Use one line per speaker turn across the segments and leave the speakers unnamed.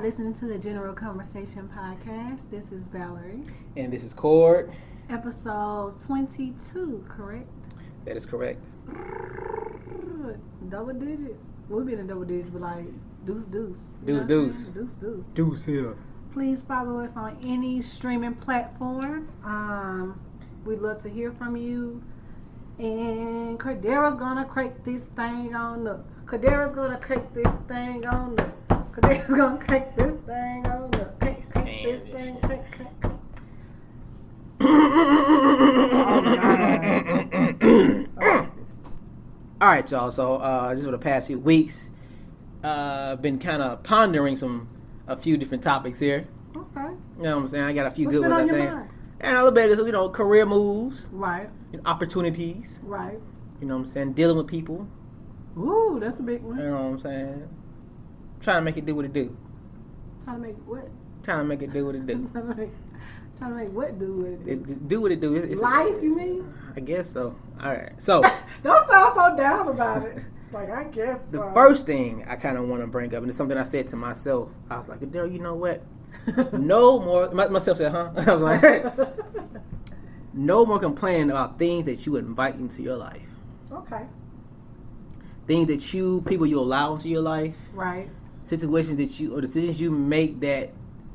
listening to the General Conversation Podcast. This is Valerie.
And this is Cord.
Episode 22, correct?
That is correct.
Double digits. We've been in double digits, but like deuce.
Deuce here.
Please follow us on any streaming platform. We'd love to hear from you. And Cordera's gonna crank this thing on up. Cordera's gonna crank this thing on up. Cordera's gonna crank this thing on up. Crank this thing, crank.
All right, y'all. So just for the past few weeks, been kind of pondering a few different topics here.
Okay.
You know what I'm saying? I got a few
What's
good
been
ones,
on
I
your
think.
mind?
And a little bit of, career moves,
Right.
opportunities.
Right.
You know what I'm saying? Dealing with people.
Ooh, that's a big
You
one.
know what I'm saying? Trying to make it do what it do.
Trying to make what?
Trying to make it do what it do.
Trying to make what do with it?
Do what it do. It's
Life, you mean?
I guess so. All right. So
Don't sound so down about it. Like, I guess
the
so.
first thing I kind of want to bring up, and it's something I said to myself. I was like, Adele, you know what? No more. Myself said, huh? I was like, no more complaining about things that you invite into your life.
Okay.
Things that people you allow into your life.
Right.
Situations or decisions you make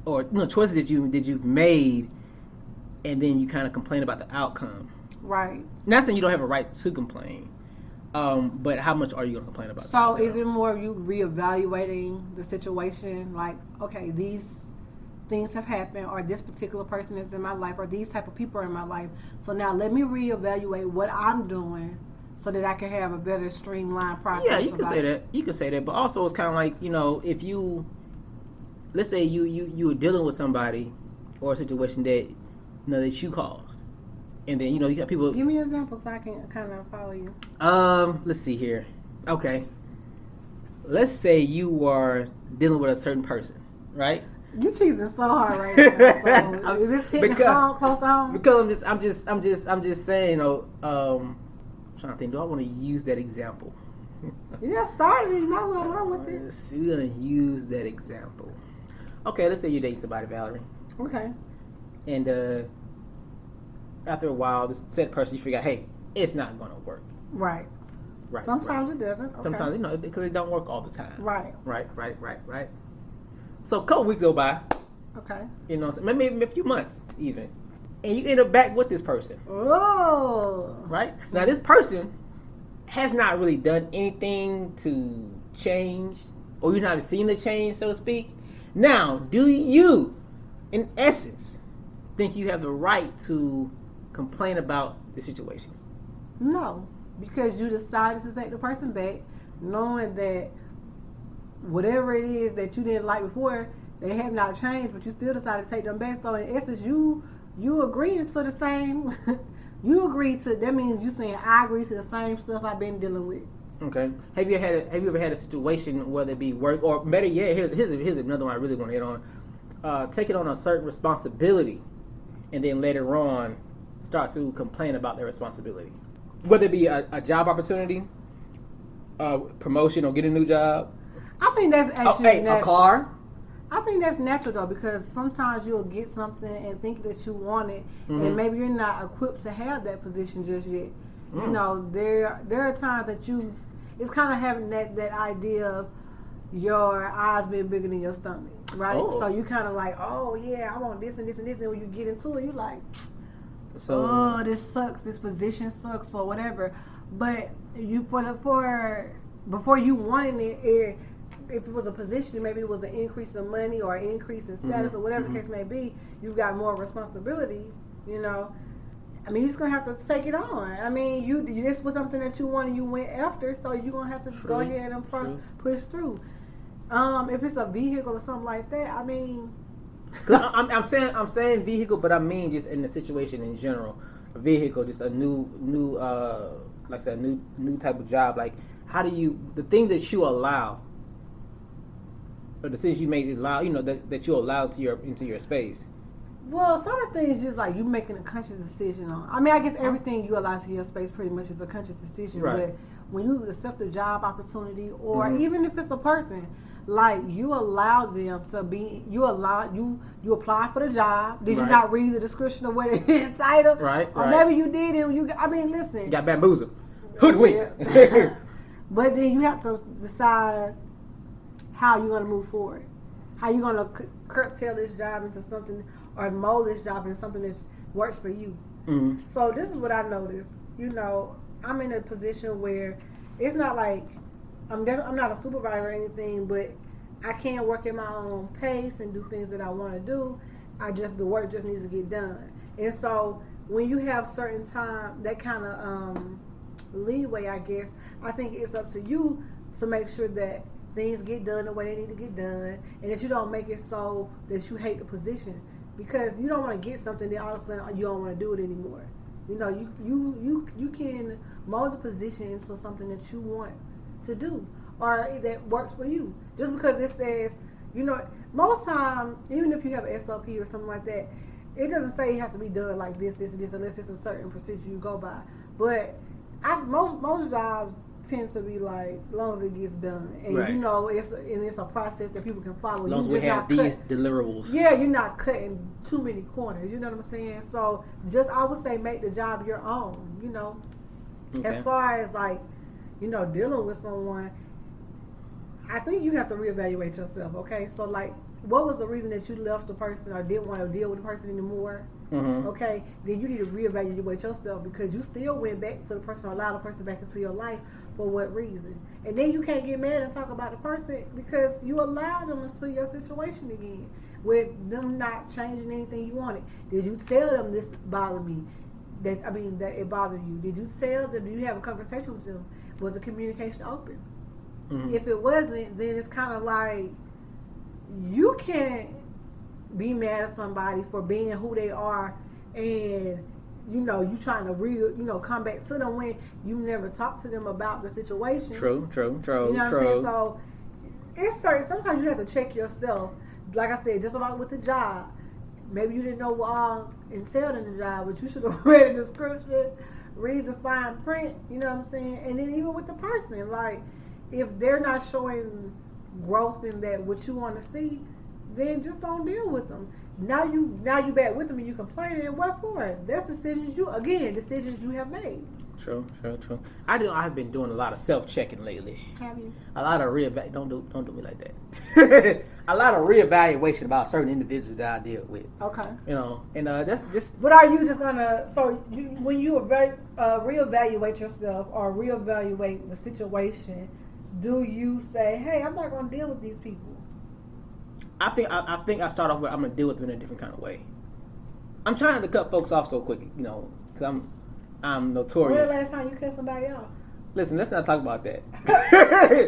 or choices that you've made, and then you kind of complain about the outcome.
Right.
Not saying you don't have a right to complain, but how much are you going to complain about?
So is it more of you reevaluating the situation? Like, okay, these things have happened, or this particular person is in my life, or these type of people are in my life. So now let me reevaluate what I'm doing so that I can have a better streamlined process.
Yeah, you can say that. You can say that, but also it's kind of like, if you, let's say you were dealing with somebody or a situation that that you caused, and then you got people.
Give me an example so I can kind of follow you.
Let's see here. Okay, let's say you are dealing with a certain person, right?
You cheesing so hard right now. So is this hitting home, close to home?
Because I'm just saying, I'm trying to think. Do I want to use that example?
You just started it. You might as well run with it.
We're gonna use that example. Okay, let's say you date somebody, Valerie.
Okay.
And after a while, this said person, you figure out, hey, it's not gonna work.
Right.
Right.
Sometimes it doesn't. Okay.
Sometimes, because it don't work all the time.
Right.
Right. So a couple weeks go by.
Okay.
Maybe a few months even, and you end up back with this person.
Oh.
Right. Now this person has not really done anything to change, or you're not seeing the change, so to speak. Now, do you, in essence, think you have the right to complain about the situation?
No, because you decided to take the person back, knowing that whatever it is that you didn't like before, they have not changed, but you still decided to take them back. So in essence, you agreeing to the same. You agree to. That means you saying I agree to the same stuff I've been dealing with.
Okay. Have you ever had a situation, whether it be work or better yet, here's another one I really want to hit on. Taking on a certain responsibility, and then later on start to complain about their responsibility, whether it be a job opportunity, promotion, or get a new job.
I think that's actually
a car.
I think that's natural though, because sometimes you'll get something and think that you want it, and maybe you're not equipped to have that position just yet. There are times that it's kind of having that idea of your eyes being bigger than your stomach, right?
Oh.
So you kind of like, oh yeah, I want this and this and this, and when you get into it, you like, this sucks, this position sucks, or whatever. But before you wanting it, if it was a position, maybe it was an increase in money or an increase in status or whatever the case may be, you've got more responsibility, I mean, you're just going to have to take it on. I mean, this was something that you wanted, you went after, so you're going to have to go ahead and push through. If it's a vehicle or something like that, I mean...
I'm saying vehicle, but I mean just in the situation in general. A vehicle, just a new like I said, new type of job. Like, how do the thing that you allow, or the decisions you make allow, that you allow into your space?
Well, some of the things just like you making a conscious decision on. I mean, I guess everything you allow to your space pretty much is a conscious decision.
Right.
But when you accept a job opportunity, or even if it's a person, like you allow them to be. You apply for the job. Did you
Right.
not read the description of what it is titled?
Right,
Or
right.
maybe you did, and you. I mean, listen.
Got bamboozled. Hoodwinked.
Yeah. But then you have to decide how you're going to move forward. How you're going to curtail this job into something, or mold this job into something that works for you.
Mhm.
So this is what I noticed. You know, I'm in a position where it's not like I'm not a supervisor or anything, but I can work at my own pace and do things that I want to do. The work just needs to get done. And so when you have certain time, that kind of leeway, I guess, I think it's up to you to make sure that things get done the way they need to get done, and that you don't make it so that you hate the position, because you don't want to get something that all of a sudden you don't want to do it anymore. You know, you can mold the position into something that you want to do or that works for you. Just because it says, you know, most time, even if you have an SOP or something like that, it doesn't say you have to be done like this, this, and this, unless it's a certain procedure you go by. But most jobs tend to be like, as long as it gets done, and
Right.
you know, it's a process that people can follow.
As long as
You
we
just
have
not
these
cut-
deliverables.
Yeah, you're not cutting too many corners. You know what I'm saying? So just, I would say, make the job your own. You know,
Okay.
as far as like, you know, dealing with someone, I think you have to reevaluate yourself. Okay, so like, what was the reason that you left the person or didn't want to deal with the person anymore?
Mhm.
Okay, then you need to reevaluate yourself, because you still went back to the person or allowed the person back into your life for what reason? And then you can't get mad and talk about the person because you allowed them into your situation again with them not changing anything you wanted. Did you tell them this bothered me? That it bothered you? Did you tell them? Did you have a conversation with them? Was the communication open?
Mhm.
If it wasn't, then it's kind of like you can't be mad at somebody for being who they are, and you know you trying to come back to them when you never talked to them about the situation.
True.
You know what I'm saying? So it's certain. Sometimes you have to check yourself. Like I said, just about with the job. Maybe you didn't know what all entailed in the job, but you should have read the description, read the fine print. You know what I'm saying? And then even with the person, like if they're not showing growth in that what you want to see, then just don't deal with them. Now you back with them and you complaining, and what for? That's decisions you have made.
True. I've been doing a lot of self-checking lately.
Have you?
A lot of don't do me like that. A lot of reevaluation about certain individuals that I deal with.
Okay.
You know, and that's just
But are you just gonna? So when you reevaluate yourself or reevaluate the situation, do you say, "Hey, I'm not gonna deal with these people"?
I think I start off with I'm gonna deal with them in a different kind of way. I'm trying to cut folks off so quick, you know, because I'm
When the
notorious.
last time you cut somebody off?
Listen, let's not talk about that.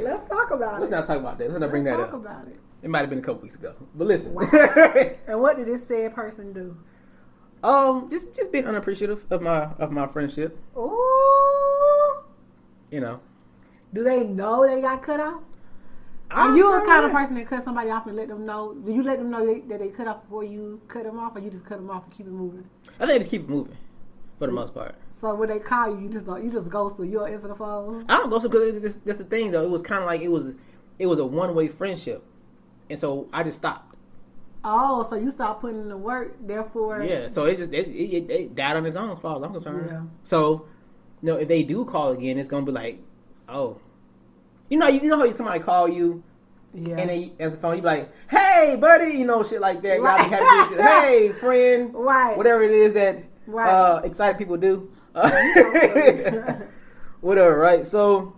Let's talk about
Let's
it.
not talk about that. Let's not bring that
Let's
up.
talk about it.
It might have been a couple weeks ago, but listen.
And what did this said person do?
Just being unappreciative of my friendship.
Ooh.
You know,
Do they know they got cut off?
I'm
Are you a
not
kind of
really-
person that cut somebody off and let them know? Do you let them know that they cut off before you cut them off, or you just cut them off and keep it moving?
I think just keep it moving for the most part.
So when they call you, you just ghost them. You don't answer the phone.
I don't go because that's the thing though. It was kind of like it was a one-way friendship, and so I just stopped.
Oh, so you stop putting in the work, therefore.
Yeah, so it died on its own, as far as I'm concerned.
Yeah.
So, you know, if they do call again, it's gonna be like, oh, you know how somebody call you,
Yeah.
and then you answer the phone, you be like, hey, buddy, you know, shit like that. Y'all
Right.
be happy. Shit. Hey, friend.
Right.
Whatever it is that
Right.
excited people do. Whatever, right? So,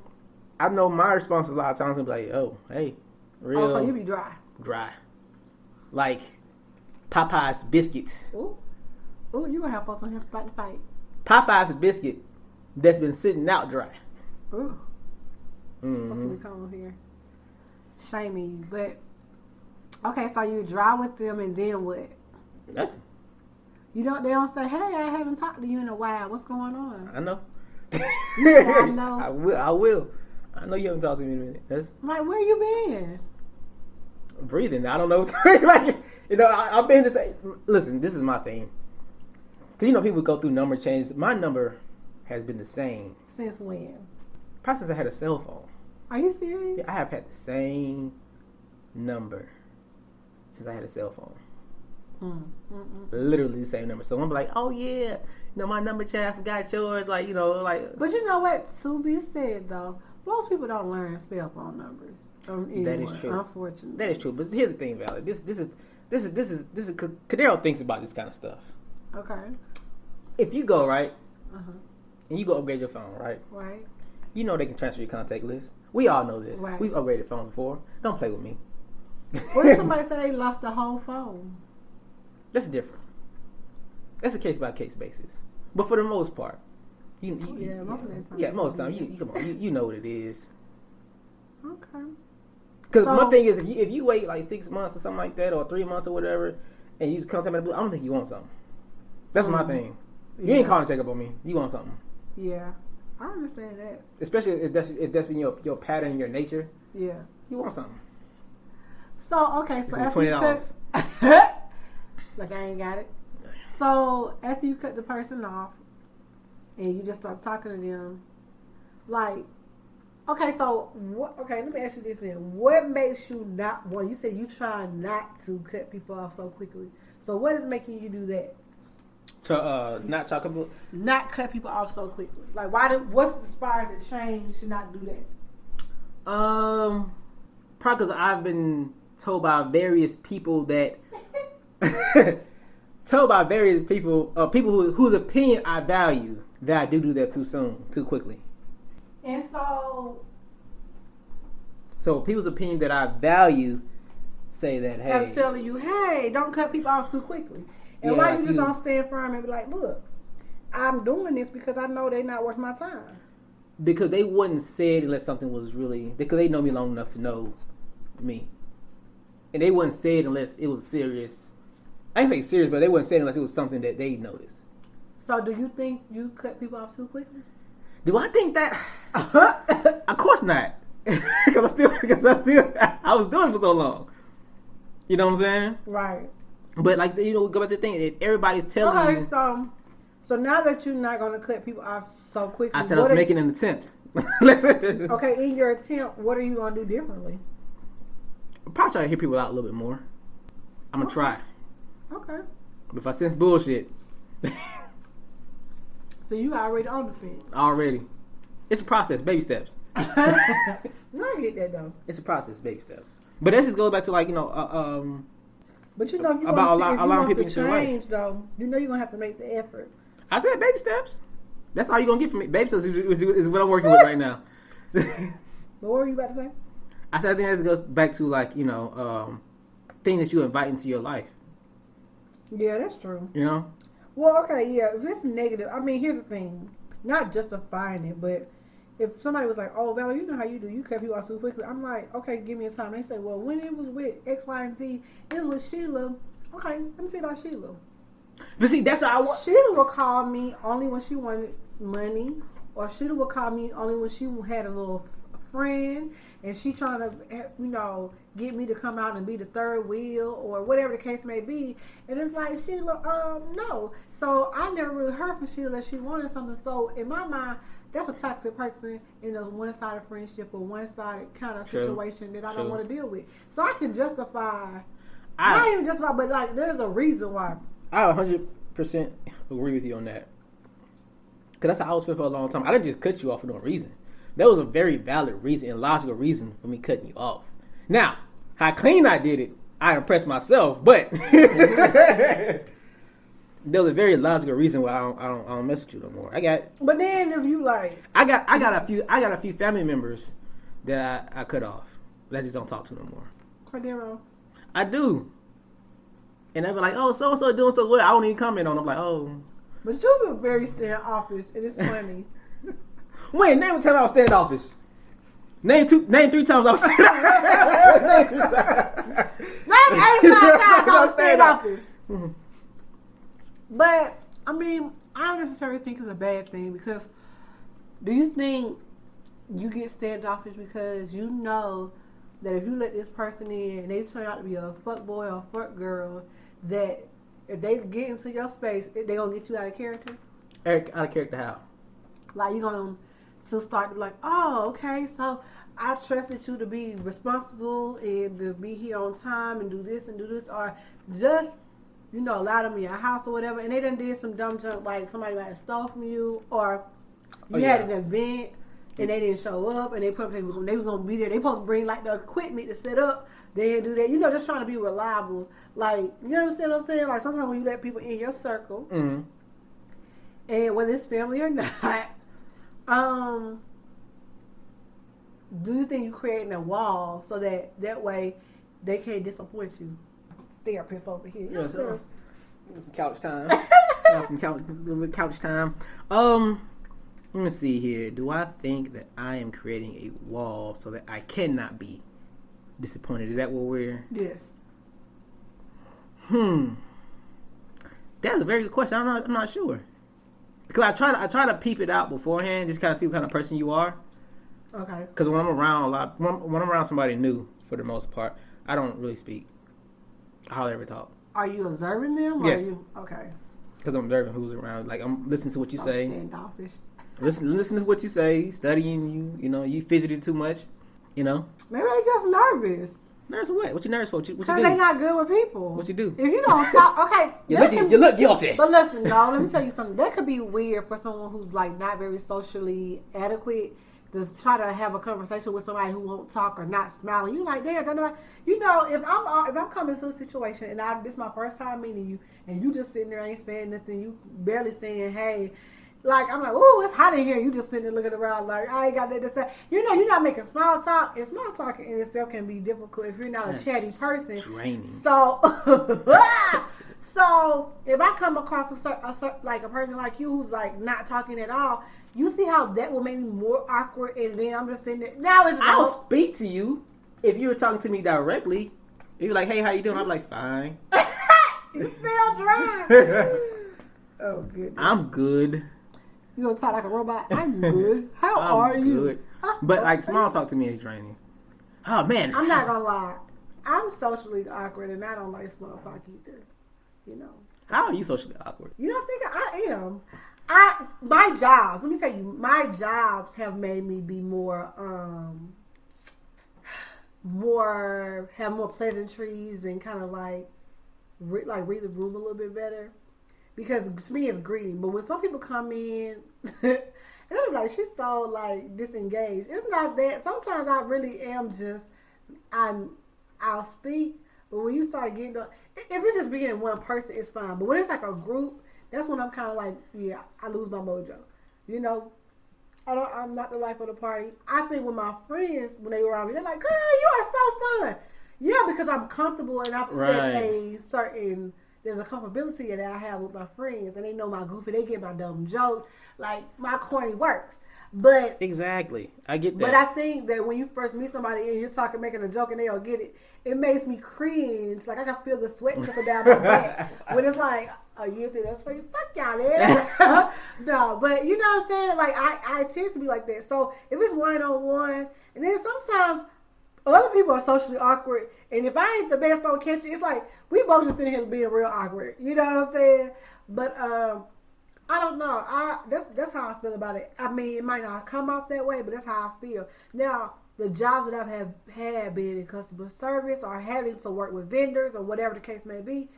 I know my response a lot of times will be like, oh, hey, real
Oh, so you be dry.
dry, like Popeye's biscuits.
Ooh, you gonna have us on here about to fight?
Popeye's biscuit that's been sitting out dry.
Ooh,
Mm-hmm.
what's gonna come on here? Shaming you, but okay. So you dry with them, and then what?
Nothing.
They don't say, "Hey, I haven't talked to you in a while. What's going on?"
I know.
I know.
I will. I know you haven't talked to me in a minute. That's
I'm like, where you been?
breathing. I don't know. Like, you know, I've been to say, listen, this is my thing. Because, you know, people go through number changes. My number has been the same.
Since when?
Probably since I had a cell phone.
Are you serious?
Yeah, I have had the same number since I had a cell phone. Literally the same number. So I'm like, oh yeah, my number, Chad, I forgot yours. Like, like.
But you know what? To be said though, most people don't learn cell phone numbers from anyone.
That is true.
Unfortunately,
that is true. But here's the thing, Valerie. This is Cadero thinks about this kind of stuff.
Okay.
If you go right, and you go upgrade your phone, right?
Right.
You know they can transfer your contact list. We all know this.
Right.
We've upgraded phones before. Don't play with me.
What if somebody said they lost the whole phone?
That's different. That's a case by case basis. But for the most part,
most of the time.
Yeah, most of the time, you come on, you know what it is.
Okay.
Because my thing is, if you wait like 6 months or something like that, or 3 months or whatever, and you contact me, I don't think you want something. That's my thing. You ain't calling to check up on me. You want something.
Yeah, I understand that.
Especially if that's been your pattern, your nature.
Yeah.
You want something.
So after
$20.
Like I ain't got it. So after you cut the person off and you just start talking to them, like, okay, so let me ask you this then. What makes you not want, you said you try not to cut people off so quickly. So what is making you do that?
To not talk about,
not cut people off so quickly. Like what's inspired the change to not do that?
Probably because I've been told by various people that people whose opinion I value, that I do that too soon, too quickly.
And
so people's opinion that I value say that, hey,
I'm telling you, hey, don't cut people off too quickly. And why you just don't stand firm and be like, look, I'm doing this because I know they're not worth my time.
Because they wouldn't say it unless something was really, because they know me long enough to know me. And they wouldn't say it unless it was serious. I ain't say serious, but they wouldn't say it unless it was something that they noticed.
So do you think you cut people off too quickly?
Do I think that? Of course not. Because I was doing it for so long. You know what I'm saying?
Right.
But like, go back to the thing. If everybody's telling you.
So now that you're not going to cut people off so quickly.
I said I was making an attempt. Listen.
Okay, in your attempt, what are you going to do differently?
I'll probably try to hear people out a little bit more. I'm going to try.
Okay.
But if I sense bullshit.
So you already on the fence.
Already. It's a process, baby steps.
No, I get that though.
It's a process, baby steps. But that just goes back to like,
but you know, if you
about
want to
change,
though, you know you're going to have to make the effort.
I said baby steps. That's all you're going to get from me. Baby steps is what I'm working with right now.
But what were you about to say?
I said I think that goes back to like, things that you invite into your life.
Yeah, that's true.
You know?
Well, okay, yeah. If it's negative, I mean, here's the thing. Not justifying it, but if somebody was like, oh, Val, you know how you do. You cut people off too quickly. I'm like, okay, give me a time. They say, well, when it was with X, Y, and Z, it was with Sheila. Okay, let me see about Sheila.
But see, that's how I want.
Sheila will call me only when she wanted money, or Sheila will call me only when she had a little friend, and she trying to, get me to come out and be the third wheel, or whatever the case may be. And it's like, Sheila, no. So I never really heard from Sheila that she wanted something. So in my mind, that's a toxic person in a one-sided friendship or one-sided kind of situation that I don't want to deal with. So I can justify, not even justify, but like there's a reason why.
I 100% agree with you on that. Because that's how I was feeling for a long time. I didn't just cut you off for no reason. That was a very valid reason and logical reason for me cutting you off. Now, how clean I did it, I impressed myself, but there was a very logical reason why I don't mess with you no more.
But then if you like,
I got a few family members that I cut off that I just don't talk to no more.
Cordero.
I do, and they be like, "Oh, so and so doing so well." I don't even comment on them. I'm like, "Oh."
But you've been very standoffish, and it's funny.
Wait, name a time I was standoffish. Name 3 times I was standoffish. Name 3 times.
Name 85 times I was standoffish. But, I mean, I don't necessarily think it's a bad thing, because do you think you get standoffish because you know that if you let this person in and they turn out to be a fuck boy or a fuck girl, that if they get into your space, they're going to get you out of character?
Out of character how?
Like, you're going to start to be like, oh, okay, so I trusted you to be responsible and to be here on time and do this, or just, allow them in your house or whatever, and they done did some dumb junk, like somebody might have stole from you, or you had an event and they didn't show up, and they was gonna be there. They supposed to bring like the equipment to set up. They didn't do that. Just trying to be reliable. Like, you understand what I'm saying? Like, sometimes when you let people in your circle, and whether it's family or not, do you think you creating a wall so that way they can't disappoint you? Therapist over here.
Yeah, so, some couch time. Little couch time. Let me see here. Do I think that I am creating a wall so that I cannot be disappointed? Is that what we're?
Yes.
That's a very good question. I'm not sure. Because I try to peep it out beforehand, just kind of see what kind of person you are.
Okay.
Because when I'm around when I'm around somebody new, for the most part, I don't really speak. I hardly ever talk.
Are you observing them? Or
Yes.
Are you, okay.
Because I'm observing who's around. Like, I'm listening to what you
So
say.
standoffish.
Listen to what you say. Studying you. You fidgeted too much.
Maybe they just nervous.
Nervous for what? What you nervous for? What you
Because
do?
they not good with people.
What you do?
If you don't talk, okay.
You look guilty.
But listen, no, let me tell you something. That could be weird for someone who's like not very socially adequate to try to have a conversation with somebody who won't talk or not smiling. You like, damn, don't know. If I'm coming to a situation and this is my first time meeting you, and you just sitting there ain't saying nothing, you barely saying hey. Like, I'm like, ooh, it's hot in here. You just sitting there looking around like, I ain't got nothing to say. You're not making small talk. And small talk in itself can be difficult if you're not a chatty person.
Draining.
So, if I come across a person like you who's like not talking at all, you see how that will make me more awkward. And then I'm just sitting there. Now it's
I'll speak to you if you were talking to me directly. If you're like, hey, how you doing? I'm like, fine.
You still dry. Oh, goodness.
I'm good.
You gonna talk like a robot? I'm good. How are you?
Good. But like, small talk to me is draining. Oh man,
I'm not gonna lie. I'm socially awkward, and I don't like small talk either.
How are you socially awkward?
You don't think I am? My jobs. Let me tell you, my jobs have made me be more have more pleasantries and kind of like read the room a little bit better. Because to me, it's greeting. But when some people come in, and I'm like, she's so like disengaged. It's not that. Sometimes I really am just, I'll speak. But when you start getting, if it's just being in one person, it's fine. But when it's like a group, that's when I'm kind of like, yeah, I lose my mojo. I'm not the life of the party. I think with my friends, when they were around me, they're like, girl, you are so fun. Yeah, because I'm comfortable and I've set there's a comfortability that I have with my friends, and they know my goofy. They get my dumb jokes, like my corny works. But
exactly, I get that.
But I think that when you first meet somebody and you're making a joke, and they don't get it, it makes me cringe. Like I can feel the sweat trickle down my back when it's like, "Oh, you think that's funny? Fuck y'all, man." No, but you know what I'm saying? Like I tend to be like that. So if it's 1-on-1, and then sometimes other people are socially awkward, and if I ain't the best on catch it, it's like we both just sitting here being real awkward. You know what I'm saying? But I don't know. That's how I feel about it. I mean, it might not come off that way, but that's how I feel. Now, the jobs that I've had being in customer service or having to work with vendors or whatever the case may be,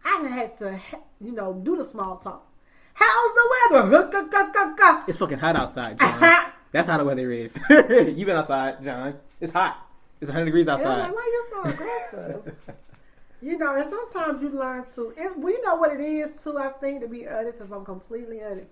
I have had to, do the small talk. How's the weather?
It's fucking hot outside, John. That's how the weather is. You been outside, John. It's hot. It's 100 degrees outside.
And I'm like, why you so aggressive? And sometimes you learn to. You know what it is too. I think, to be honest, if I'm completely honest,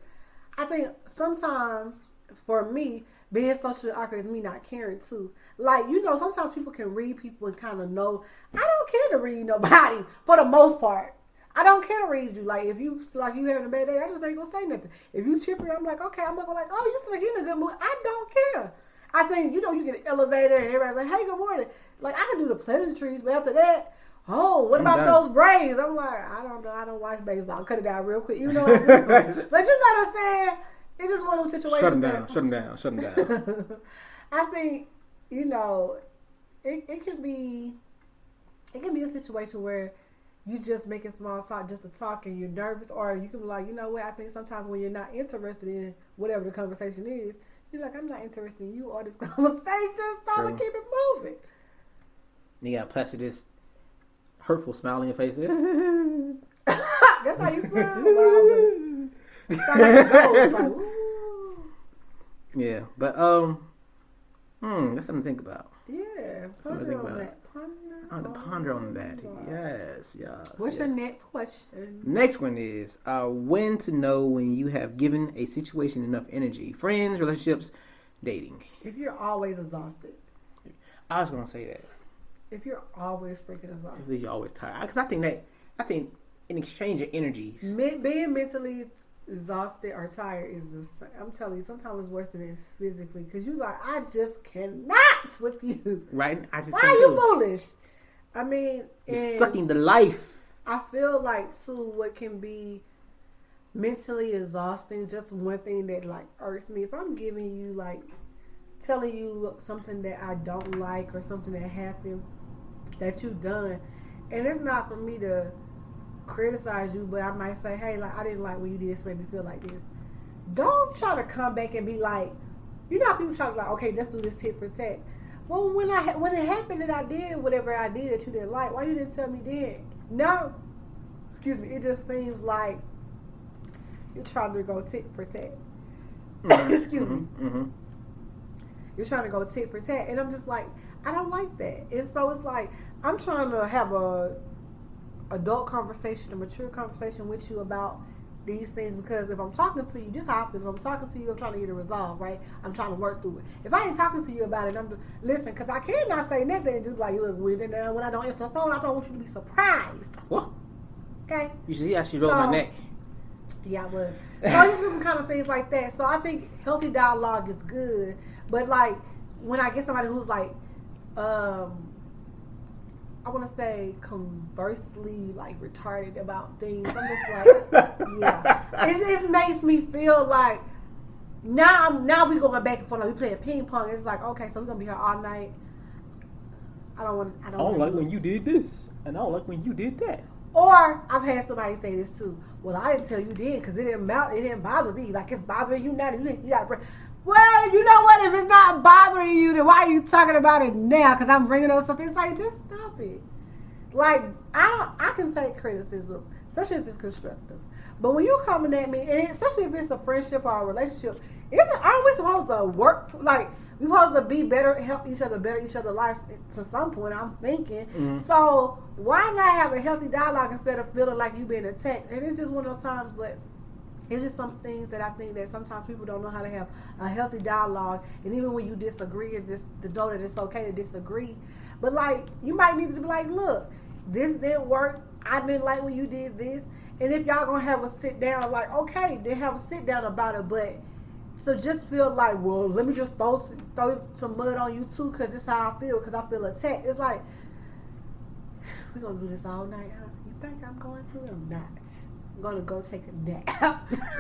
I think sometimes for me, being socially awkward is me not caring too. Like, sometimes people can read people and kind of know. I don't care to read nobody for the most part. I don't care to read you. Like, if you having a bad day, I just ain't gonna say nothing. If you chipper, I'm like, okay, I'm not gonna oh, you seem like you're in a good mood. I don't care. I think, you get an elevator and everybody's like, hey, good morning. Like, I can do the pleasantries, but after that, what about those braids? I'm like, I don't know. I don't watch baseball. Cut it down real quick. You know what I mean? But you know what I'm saying? It's just one of those situations.
Shut them down.
I think, it can be a situation where you just making small talk just to talk and you're nervous, or you can be like, you know what, I think sometimes when you're not interested in whatever the conversation is, You're like, I'm not interested in you or this conversation. Stop
True.
and keep it moving.
You got to plaster this hurtful smile on your face.
That's how you smile. Wow. Sound like a ghost. Like, ooh.
Yeah, but that's something to think about.
Yeah.
Something to
Ponder
think
on
about.
that.
I want to ponder on that. Yes.
What's
yes.
your next question?
Next one is when to know when you have given a situation enough energy. Friends, relationships, dating.
If you're always exhausted.
I was gonna say that.
If you're always freaking exhausted.
You're always tired. Because I think in exchange of energies.
Being mentally exhausted or tired is the same. I'm telling you, sometimes it's worse than being physically. Because you're like, I just cannot with you.
Right? I just
Why
can't
are you
do it.
foolish? I mean,
You're
and
sucking the life.
I feel like too, what can be mentally exhausting, just one thing that like irks me, if I'm giving you like telling you something that I don't like or something that happened that you done, and it's not for me to criticize you, but I might say, hey, like, I didn't like when you did this, made me feel like this. Don't try to come back and be like, you know how people try to like, okay, let's do this tit for tat. Well, when it happened that I did whatever I did that you didn't like, why you didn't tell me then? Now, excuse me, it just seems like you're trying to go tit for tat. Excuse me.
Mm-hmm.
You're trying to go tit for tat, and I'm just like, I don't like that. And so it's like, I'm trying to have a adult conversation, a mature conversation with you about these things, because if I'm talking to you, just how I feel. If I'm talking to you, I'm trying to get it resolved, right? I'm trying to work through it. If I ain't talking to you about it, I'm just, listen, because I cannot say nothing and just be like, you look weird, and then when I don't answer the phone, I don't want you to be surprised.
What?
Okay?
You see how she rolled my neck.
Yeah, I was. So just some kind of things like that. So I think healthy dialogue is good, but like when I get somebody who's like, I want to say conversely like retarded about things, I'm just like, yeah. It makes me feel like now we going back and forth, like we playing ping pong. It's like, okay, so we're gonna be here all night. I don't
like when you did this, and I don't like when you did that.
Or I've had somebody say this too. Well, I didn't tell you then because it didn't bother me. Like, it's bothering you now. You got to. Well, you know what? If it's not bothering you, then why are you talking about it now? Because I'm bringing up something. It's like, just stop it. Like, I can take criticism, especially if it's constructive. But when you're coming at me, and especially if it's a friendship or a relationship, aren't we supposed to work? Like, we're supposed to be better, help each other, better each other's lives to some point, I'm thinking. Mm-hmm. So why not have a healthy dialogue instead of feeling like you're being attacked? And it's just one of those times that it's just some things that I think that sometimes people don't know how to have a healthy dialogue. And even when you disagree, and just to know that it's okay to disagree. But like, you might need to be like, look, this didn't work. I didn't like when you did this. And if y'all gonna have a sit down, like, okay, then have a sit down about it. But so just feel like, well, let me just throw some mud on you too, because this is how I feel, because I feel attacked. It's like, we're going to do this all night, huh? You think I'm going to? I'm not. I'm going to go take a nap.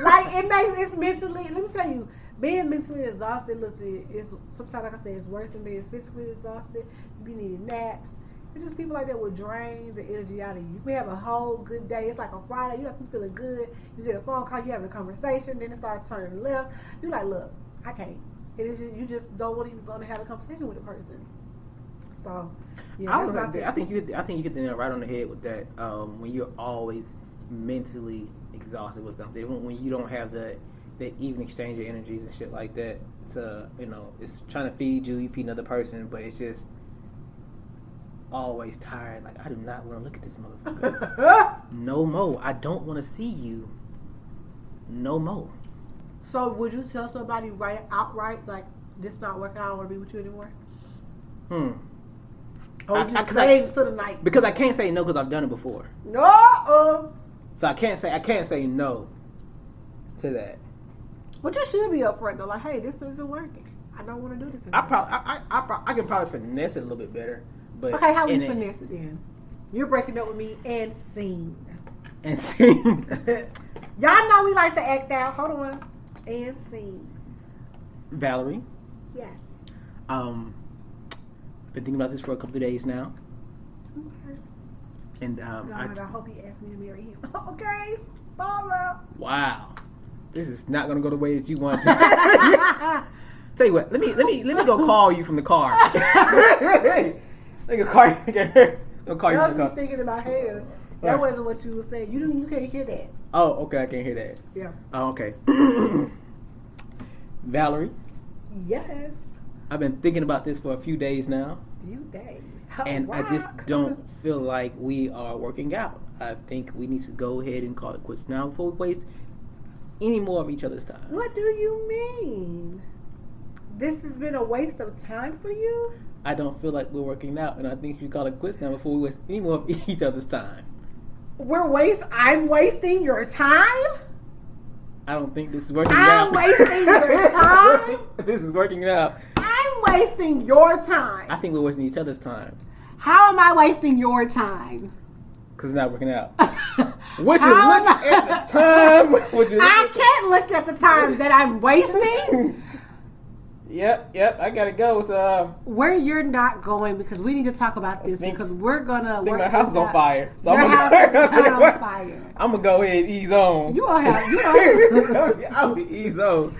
Like, it's mentally, let me tell you, being mentally exhausted, listen, it's sometimes, like I said, it's worse than being physically exhausted. You be needing naps. It's just people like that will drain the energy out of you. You may have a whole good day. It's like a Friday. You feeling good. You get a phone call. You having a conversation. Then it starts turning left. You like, look, I can't. It is just, you just don't want to even going to have a conversation with a person. So, yeah,
I think you get the nail right on the head with that. When you're always mentally exhausted with something, when you don't have the even exchange of energies and shit like that. To it's trying to feed you. You feed another person, but it's just always tired. Like, I do not want to look at this motherfucker. No more. I don't want to see you. No more.
So would you tell somebody outright, like, this not working, I don't want to be with you anymore? Or just stay to the night? Because
I can't say no because I've done it before.
No.
So I can't say no to that.
But you should be upfront though. Like, hey, this isn't working. I don't want to do this anymore.
I can probably finesse it a little bit better. But
okay, how would you finesse it then? You're breaking up with me and scene.
And scene.
Y'all know we like to act out. Hold on. And scene.
Valerie.
Yes.
Been thinking about this for a couple of days now.
Okay.
And
God, I hope he asked me to marry him. Okay. Ball up.
Wow. This is not going to go the way that you want it to. Tell you what, let me go call you from the car. Let me go call you. I'll call you
That
from the
was
car.
me thinking in my head. That
Right.
wasn't what you were saying. You can't hear that.
Oh, okay, I can't hear that.
Yeah.
Oh, okay. Valerie,
Yes.
I've been thinking about this for a few days now,
Few days.
and I just
Wow.
don't feel like we are working out. I think we need to go ahead and call it quits now before we waste any more of each other's time.
What do you mean? This has been a waste of time for you?
I don't feel like we're working out, and I think we call it quits now before we waste any more of each other's time.
I'm wasting your time?
I don't think this is working
I'm
out.
wasting your time?
This is working out.
I'm wasting your time.
I think we're wasting each other's time
How am I wasting your time?
because it's not working out. Would you
How
look
am I-
at the time? Would you look
I
at the-
can't look at the time that I'm wasting
Yep, I gotta go. So
where you're not going because we need to talk about this
think-
because we're gonna
I think
work
my house
this
is on
out.
fire. So
Your
I'm
house is on fire.
I'm gonna go ahead and ease on.
You don't have you don't
I'll ease on.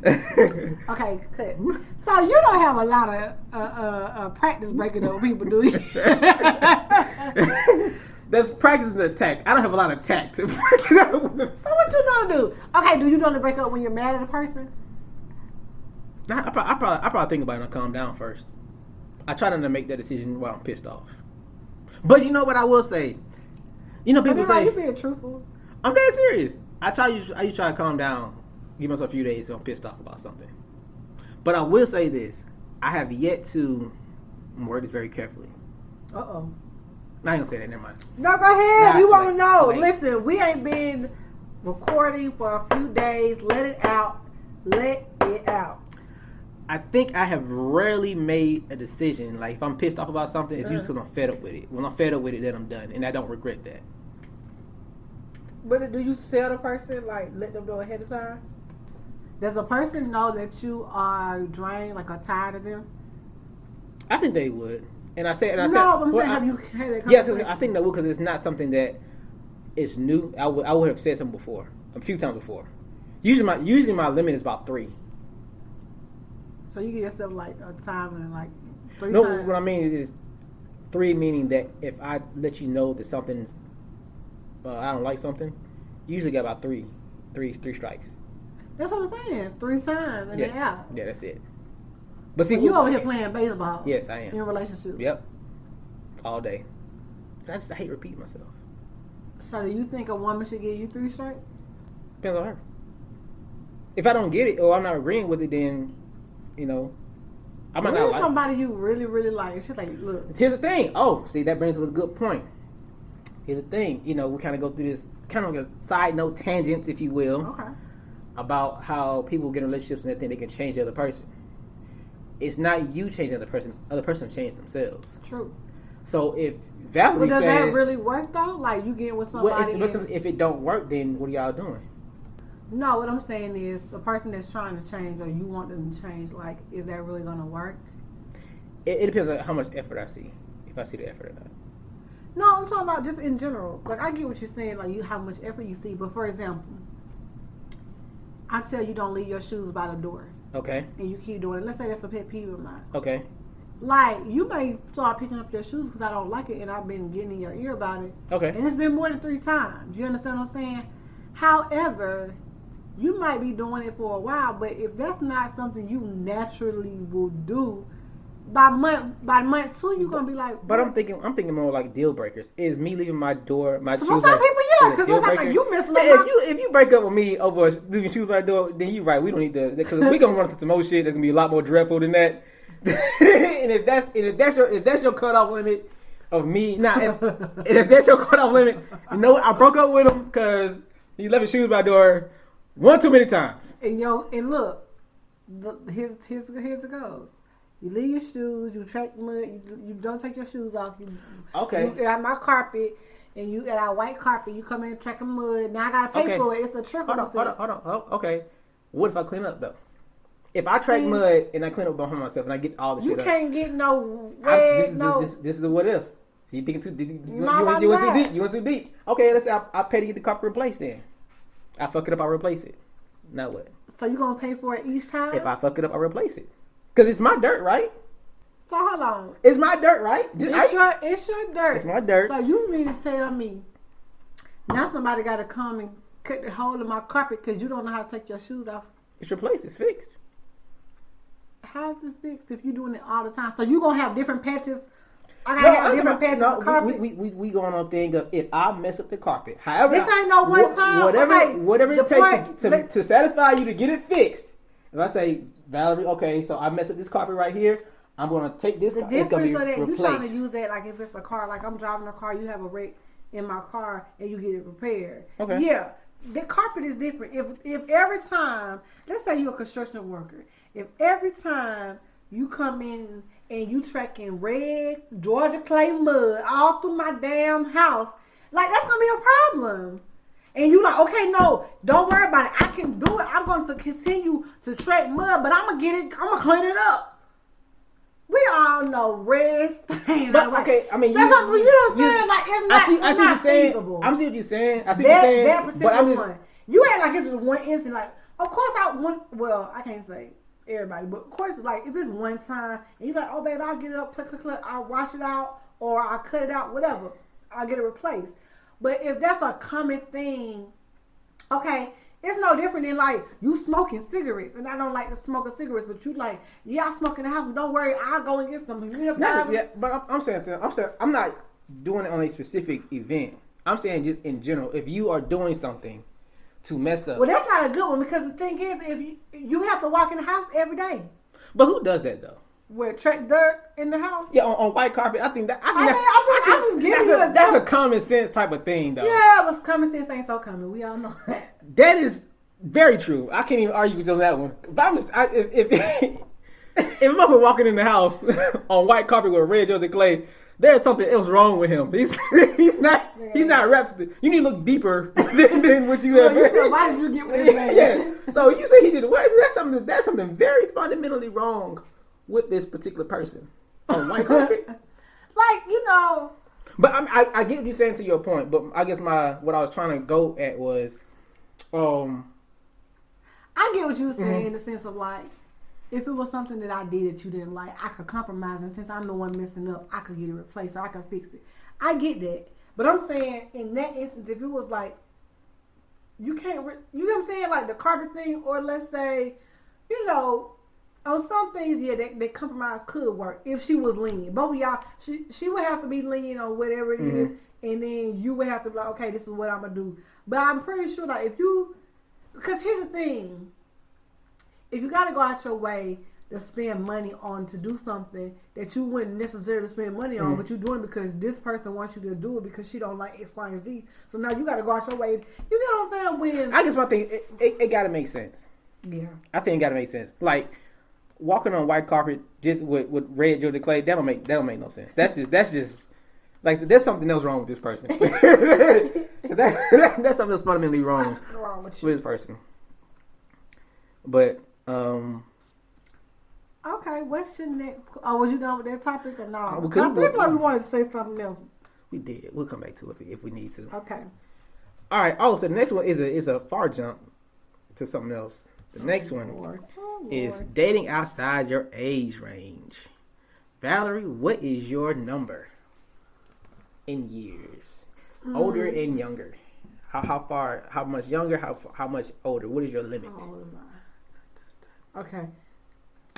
okay, cut. So you don't have a lot of practice breaking up people, do you?
That's practicing the tact. I don't have a lot of tact to break it up with.
So what you know to do? Okay, do you know to break up when you're mad at a person?
I probably think about it and calm down first. I try not to make that decision while I'm pissed off. But you know what I will say? You know, people say
you being truthful.
I'm dead serious. I used to try to calm down, give myself a few days if I'm pissed off about something. But I will say this: I have yet to word this very carefully.
Uh-oh.
I ain't gonna say that. Never mind.
No, go ahead.
Nah,
We
it's
want to
too
know.
late.
Listen, we ain't been recording for a few days. Let it out. Let it out.
I think I have rarely made a decision. Like if I'm pissed off about something, it's usually because I'm fed up with it. When I'm fed up with it, then I'm done, and I don't regret that.
But do you tell the person, like, let them know ahead of time? Does the person know that you are drained, like, or tired of them?
I think they would, and I said,
I'm
well,
saying,
I-
have you had that
Yes,
conversation?
I think that would because it's not something that is new. I would have said something before, a few times before. Usually my limit is about 3.
So you give yourself, like, a time and, like, 3
No,
times?
what I mean is 3 meaning that if I let you know that something's I don't like something, you usually get about three strikes.
That's what I'm saying. 3 times and they're out.
Yeah, that's it. But see,
You over here playing baseball.
Yes, I am.
In a relationship.
Yep, all day. I hate repeating myself.
So do you think a woman should give you 3 strikes?
Depends on her. If I don't get it or I'm not agreeing with it, then I might
What
not
if
like.
somebody you really, really like? She's like, look.
Here's the thing. Oh, see, that brings up a good point. Here's the thing. We kind of go through this kind of like a side note tangents, if you will,
Okay.
about how people get in relationships and they think they can change the other person. It's not you changing the other person changed themselves.
True.
So if Valerie
But does
says,
that really work though? Like you get with somebody?
if it don't work, then what are y'all doing?
No, what I'm saying is the person that's trying to change or you want them to change, like, is that really going to work?
It depends on how much effort I see. If I see the effort or not.
No, I'm talking about just in general. Like, I get what you're saying, like, how much effort you see. But, for example, I tell you don't leave your shoes by the door.
Okay.
And you keep doing it. Let's say that's a pet peeve of mine.
Okay.
Like, you may start picking up your shoes because I don't like it and I've been getting in your ear about it.
Okay.
And it's been more than 3 times. You understand what I'm saying? However, you might be doing it for a while, but if that's not something you naturally will do, by month 2, you're gonna be like.
But I'm thinking more like deal breakers. Is me leaving my door, my
So
shoes?
some people, yeah,
is a
because
deal
it's like
breaker?
you missing
Hey,
up.
if you break up with me over leaving shoes by the door, then you're right. We don't need to because we gonna run into some more shit that's gonna be a lot more dreadful than that. and if that's your cutoff limit of me, and if that's your cutoff limit, I broke up with him because he left his shoes by the door one too many times.
And look, here's it goes. You leave your shoes, you track mud, you don't take your shoes off.
Okay.
You at my carpet, and you at our white carpet, you come in tracking mud. Now I gotta pay
Okay.
for it. It's a trickle
Hold
effect.
on. Oh, okay. What if I clean up though? If I track mud and I clean up behind myself and I get all the
You
shit up,
can't get no red,
this is a what if. You thinking too deep? You
No,
went
I'm
too
not.
deep. You went too deep. Okay, let's say I pay to get the carpet replaced. Then I fuck it up. I replace it. Now what?
So you gonna pay for it each time?
If I fuck it up, I replace it. Cause it's my dirt, right?
So hold on.
It's my dirt, right?
It's your dirt.
It's my dirt.
So you mean to tell me now somebody got to come and cut the hole in my carpet because you don't know how to take your shoes off?
It's replaced. It's fixed.
How's it fixed if you're doing it all the time? So you gonna have different patches? I gotta have different patches of carpet.
We going on thing of if I mess up the carpet. However,
this ain't no one time.
Whatever it takes
point,
to satisfy you to get it fixed. If I say, Valerie, okay, so I messed up this carpet right here. I'm gonna take this. It's gonna be replaced.
You trying to use that like if it's a car, like I'm driving a car, you have a wreck in my car and you get it repaired.
Okay.
Yeah, the carpet is different. If every time, let's say you're a construction worker, if every time you come in and you tracking red Georgia clay mud all through my damn house, like that's gonna be a problem. And you like, okay, no, don't worry about it. I can do it. I'm going to continue to track mud, but I'm gonna clean it up. We all know red stains.
But okay, I mean,
that's what you know what I'm saying. Like it's not.
I see what you're saying. I see what you're saying. I see what you're saying.
That particular one. You ain't like it's one instant. Like, of course, I can't say everybody, but of course, like if it's one time and you're like, oh baby, I'll get it up, click, I'll wash it out or I'll cut it out, whatever. I'll get it replaced. But if that's a common thing, okay. It's no different than like you smoking cigarettes, and I don't like to smoke cigarettes, but you like, yeah, I smoke in the house, but don't worry, I'll go and get some.
Yeah, but I'm saying I'm not doing it on a specific event. I'm saying just in general, if you are doing something to mess up.
Well, that's not a good one because the thing is, if you have to walk in the house every day.
But who does that though?
Where track dirt in the house?
Yeah, on white carpet. I think
I'm just giving you
that's a common sense type of thing, though.
Yeah, but common sense ain't so common. We all know that.
That is very true. I can't even argue with you on that one. But I'm just if I'm up and walking in the house on white carpet with red Georgia clay, there's something else wrong with him. He's not wrapped. You need to look deeper than what you have.
Why did you get with him?
Yeah. So you say he did what? That's something very fundamentally wrong with this particular person on white carpet.
Like, you know.
But I get what you're saying to your point. But I guess what I was trying to go at was,
I get what you were saying in the sense of like, if it was something that I did that you didn't like, I could compromise, and since I'm the one messing up, I could get it replaced, or I could fix it. I get that, but I'm saying in that instance, if it was like, you can't, you know what I'm saying, like the carpet thing, or let's say, you know, on some things, yeah, that compromise could work if she was lenient. Both of y'all, she would have to be lenient on whatever it is, and then you would have to be like, okay, this is what I'm gonna do. But I'm pretty sure that if you, because here's the thing, if you gotta go out your way to spend money on to do something that you wouldn't necessarily spend money on, but you're doing it because this person wants you to do it because she don't like X, Y, and Z. So now you gotta go out your way. You get what I'm saying?
I guess my thing, it gotta make sense.
Yeah.
I think it gotta make sense. Like walking on white carpet just with red Georgia clay, that don't make no sense. That's just like there's something else wrong with this person. That's something that's fundamentally wrong with this person. But
okay, what's your next? Oh, was you done with that topic or no? I
think
like we wanted to say something else.
We did. We'll come back to it if we need to.
Okay.
All right. Oh, so the next one is a far jump to something else. The next one is dating outside your age range. Valerie, what is your number in years? Older and younger. How far? How much younger? How much older? What is your limit?
How old am I? Okay.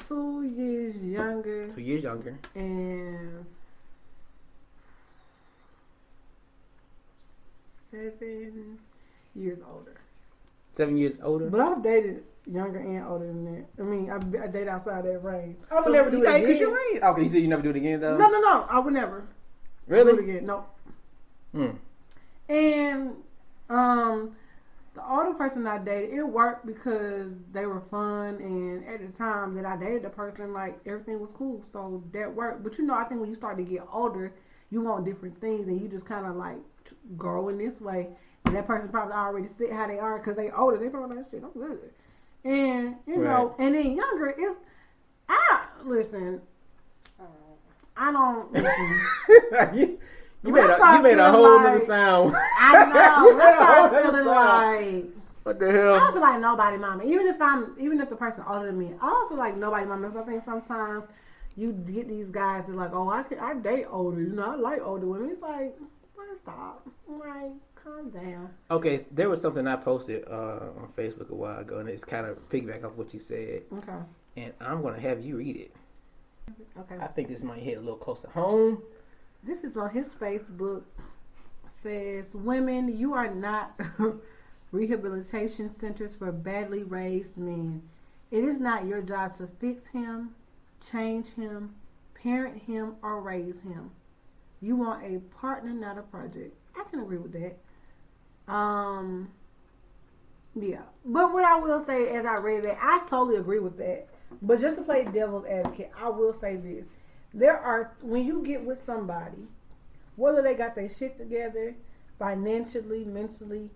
2 years younger.
2 years younger.
And 7 years older.
7 years older?
But I've dated younger and older than that. I mean, I dated outside that range. I would never do it again.
Your range. Okay, you said you never do it again, though?
No. I would never.
Really?
Do it again. No. And the older person I dated, it worked because they were fun, and at the time that I dated the person, like everything was cool, so that worked. But you know, I think when you start to get older, you want different things, and you just kind of like grow in this way. And that person probably already sit how they are because they older. They probably like, shit, I'm good. And you know, and then younger is listen. I don't listen.
You made a whole other sound.
I know. Let's start feeling like
What the
I
hell?
don't feel like nobody mama. Even if the person older than me, I don't feel like nobody mama. So I think sometimes you get these guys that like, oh, I date older. You know, I like older women. It's like, well, stop. Like, calm down.
Okay, there was something I posted on Facebook a while ago, and it's kind of piggyback off what you said.
Okay.
And I'm gonna have you read it.
Okay.
I think this might hit a little close to home.
This is on his Facebook. Says, women, you are not rehabilitation centers for badly raised men. It is not your job to fix him, change him, parent him, or raise him. You want a partner, not a project. I can agree with that. Yeah. But what I will say as I read that, I totally agree with that. But just to play devil's advocate, I will say this. When you get with somebody, whether they got their shit together, financially, mentally,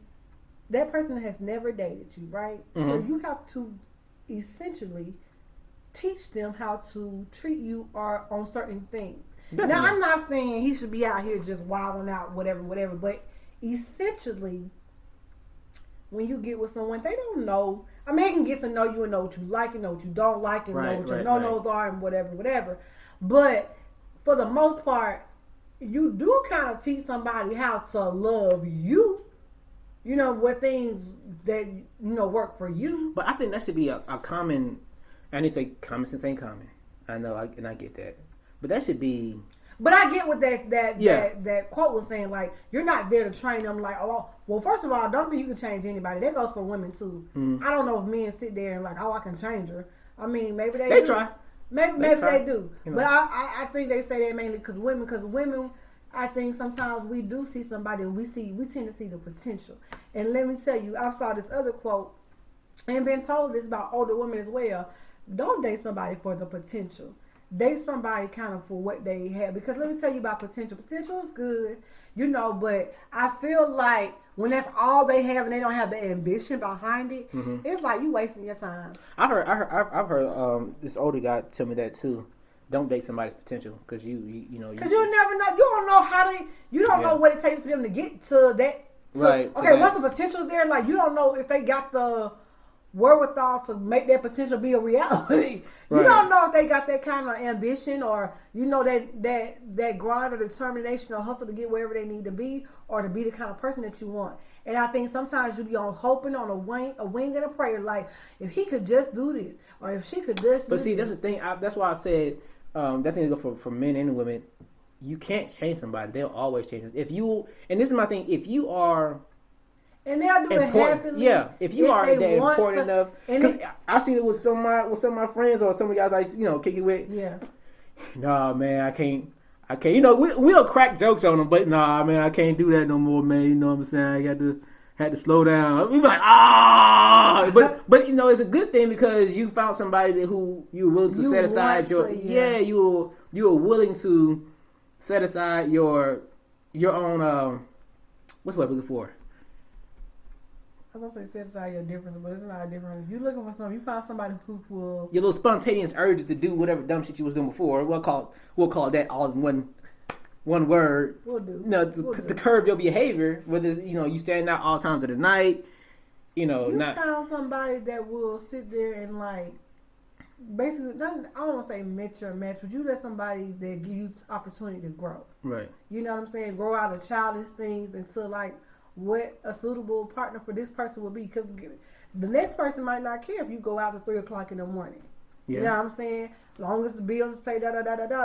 that person has never dated you, right?
Mm-hmm.
So you have to essentially teach them how to treat you or on certain things.
Definitely.
Now, I'm not saying he should be out here just wilding out, whatever, but essentially, when you get with someone, they don't know. I mean, they can get to know you and know what you like and know what you don't like and know what your no-nos are and whatever. But for the most part, you do kind of teach somebody how to love you. You know, what things that, work for you.
But I think that should be a common. I need to say common sense ain't common. I know, and I get that. But that should be.
But I get what that quote was saying. Like, you're not there to train them. Like, oh, well, first of all, I don't think you can change anybody. That goes for women too.
Mm-hmm.
I don't know if men sit there and like, oh, I can change her. I mean, maybe they do.
Try.
Maybe they do.
You know.
But I think they say that mainly because women. I think sometimes we do see somebody and we tend to see the potential. And let me tell you, I saw this other quote and been told this about older women as well. Don't date somebody for the potential. Date somebody kind of for what they have. Because let me tell you about potential. Potential is good, but I feel like when that's all they have and they don't have the ambition behind it, it's like you wasting your time.
I've heard this older guy tell me that too. Don't date somebody's potential because you never know.
You don't know you don't know what it takes for them to get to that.
Right.
Okay, once the potential's there, like you don't know if they got the wherewithal to make that potential be a reality.
Right.
You don't know if they got that kind of ambition or that grind or determination or hustle to get wherever they need to be or to be the kind of person that you want. And I think sometimes you be hoping on a wing and a prayer, like if he could just do this or if she could just.
But see, that's the thing. That's why I said that thing go for men and women. You can't change somebody; they'll always change. If you, and this is my thing, if you are.
And they'll do it happily.
Yeah, if you are that important enough. Because I've seen it with some of my friends or some of the guys I used to, kick it with.
Yeah.
Nah, man, I can't. We'll crack jokes on them, but nah, man, I can't do that no more, man. You know what I'm saying? I had to slow down. We be like, but it's a good thing because you found somebody who you were willing to set aside you were willing to set aside your own what's the word I'm looking for?
I was gonna say set aside your difference, but it's not a difference. You looking for something, you find somebody who will
your little spontaneous urges to do whatever dumb shit you was doing before. We'll call that all in one word.
We'll do.
To curb your behavior, whether it's, you stand out all times of the night,
You found somebody that will sit there and like basically, I don't want to say match your match, but you let somebody that give you opportunity to grow.
Right.
You know what I'm saying? Grow out of childish things into like what a suitable partner for this person will be. Because the next person might not care if you go out at 3:00 in the morning. Yeah. You know what I'm saying? As long as the bills say da.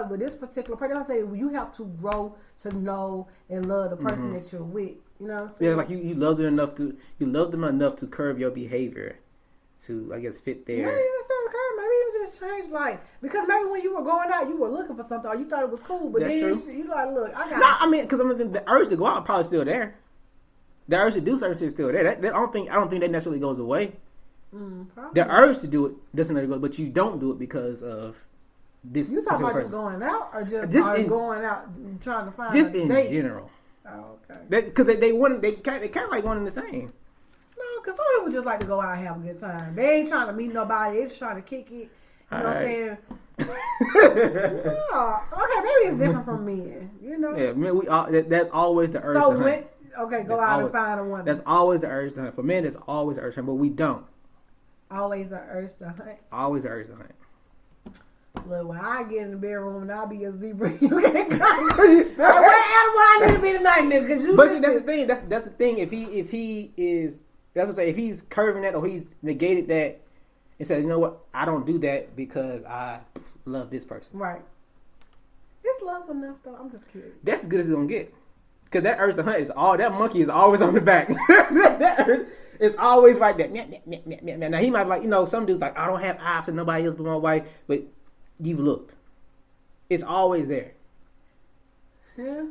But this particular person, I say you have to grow to know and love the person that you're with. You know what I'm saying?
Yeah, like you love them enough to curb your behavior to, I guess, fit their.
Not even so curb, maybe even just change, like, because maybe when you were going out, you were looking for something, or you thought it was cool, but
That's
then
true.
you like, look, I got.
No, I mean, because the urge to go out probably still there. The urge to do certain shit is still there. I don't think that necessarily goes away.
Probably.
The urge to do it doesn't necessarily go, but you don't do it because of this.
You talking about
person.
just going out or just going out and trying to find
just
a
in
date?
general.
Oh, okay.
Because they kind of like one and the same.
No, because some people just like to go out and have a good time. They ain't trying to meet nobody. They just trying to kick it. You know what I'm saying? No. Okay, maybe it's different from men. You know?
Yeah, man, that's always the urge.
So okay, go
That's
out
always-
and find a woman.
That's always the urge to hunt. For men, it's always the urge to hunt, but we don't.
Always an urge to hunt.
Always the urge to hunt.
Look, when I get in the bedroom and I'll be a zebra, you can't come. Like, what animal I need to be tonight, nigga? Cause you
But see, that's the thing. That's the thing. If he is, that's what I'm saying. If he's curving that or he's negated that and said, you know what, I don't do that because I love this person.
right. It's love enough though. I'm just kidding.
That's as good as it's gonna get. Cause that urge to hunt is all that monkey is always on the back. That urge is always like that. Now he might be like, you know, some dudes like, I don't have eyes for nobody else but my wife, but you've looked. It's always there.
Yeah.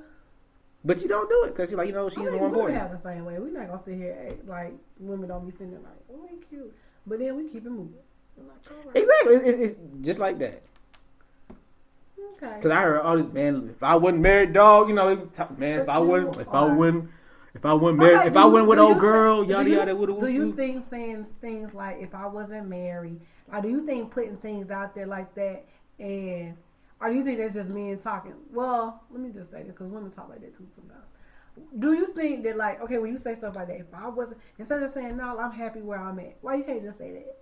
But you don't do it because you're like, you know, she's the one
we
boy.
have the same way. We're not gonna sit here and act like women don't be sitting there like, oh, he cute, but then we keep it moving. I'm like, all right.
Exactly. It's just like that.
Okay.
Cause I heard all this, man. If I wasn't married, dog, you know, man. If
But
I
you
wasn't, if I
are.
wasn't married,
Okay,
if I went with
do
old
you
girl,
say-
yada
do you-
yada, woulda,
Do you
woulda.
think saying things like if I wasn't married, or do you think putting things out there like that, and or do you think that's just men talking? Well, let me just say this because women talk like that too sometimes. Do you think that like okay when you say stuff like that, if I wasn't instead of saying no, I'm happy where I'm at, why you can't just say that?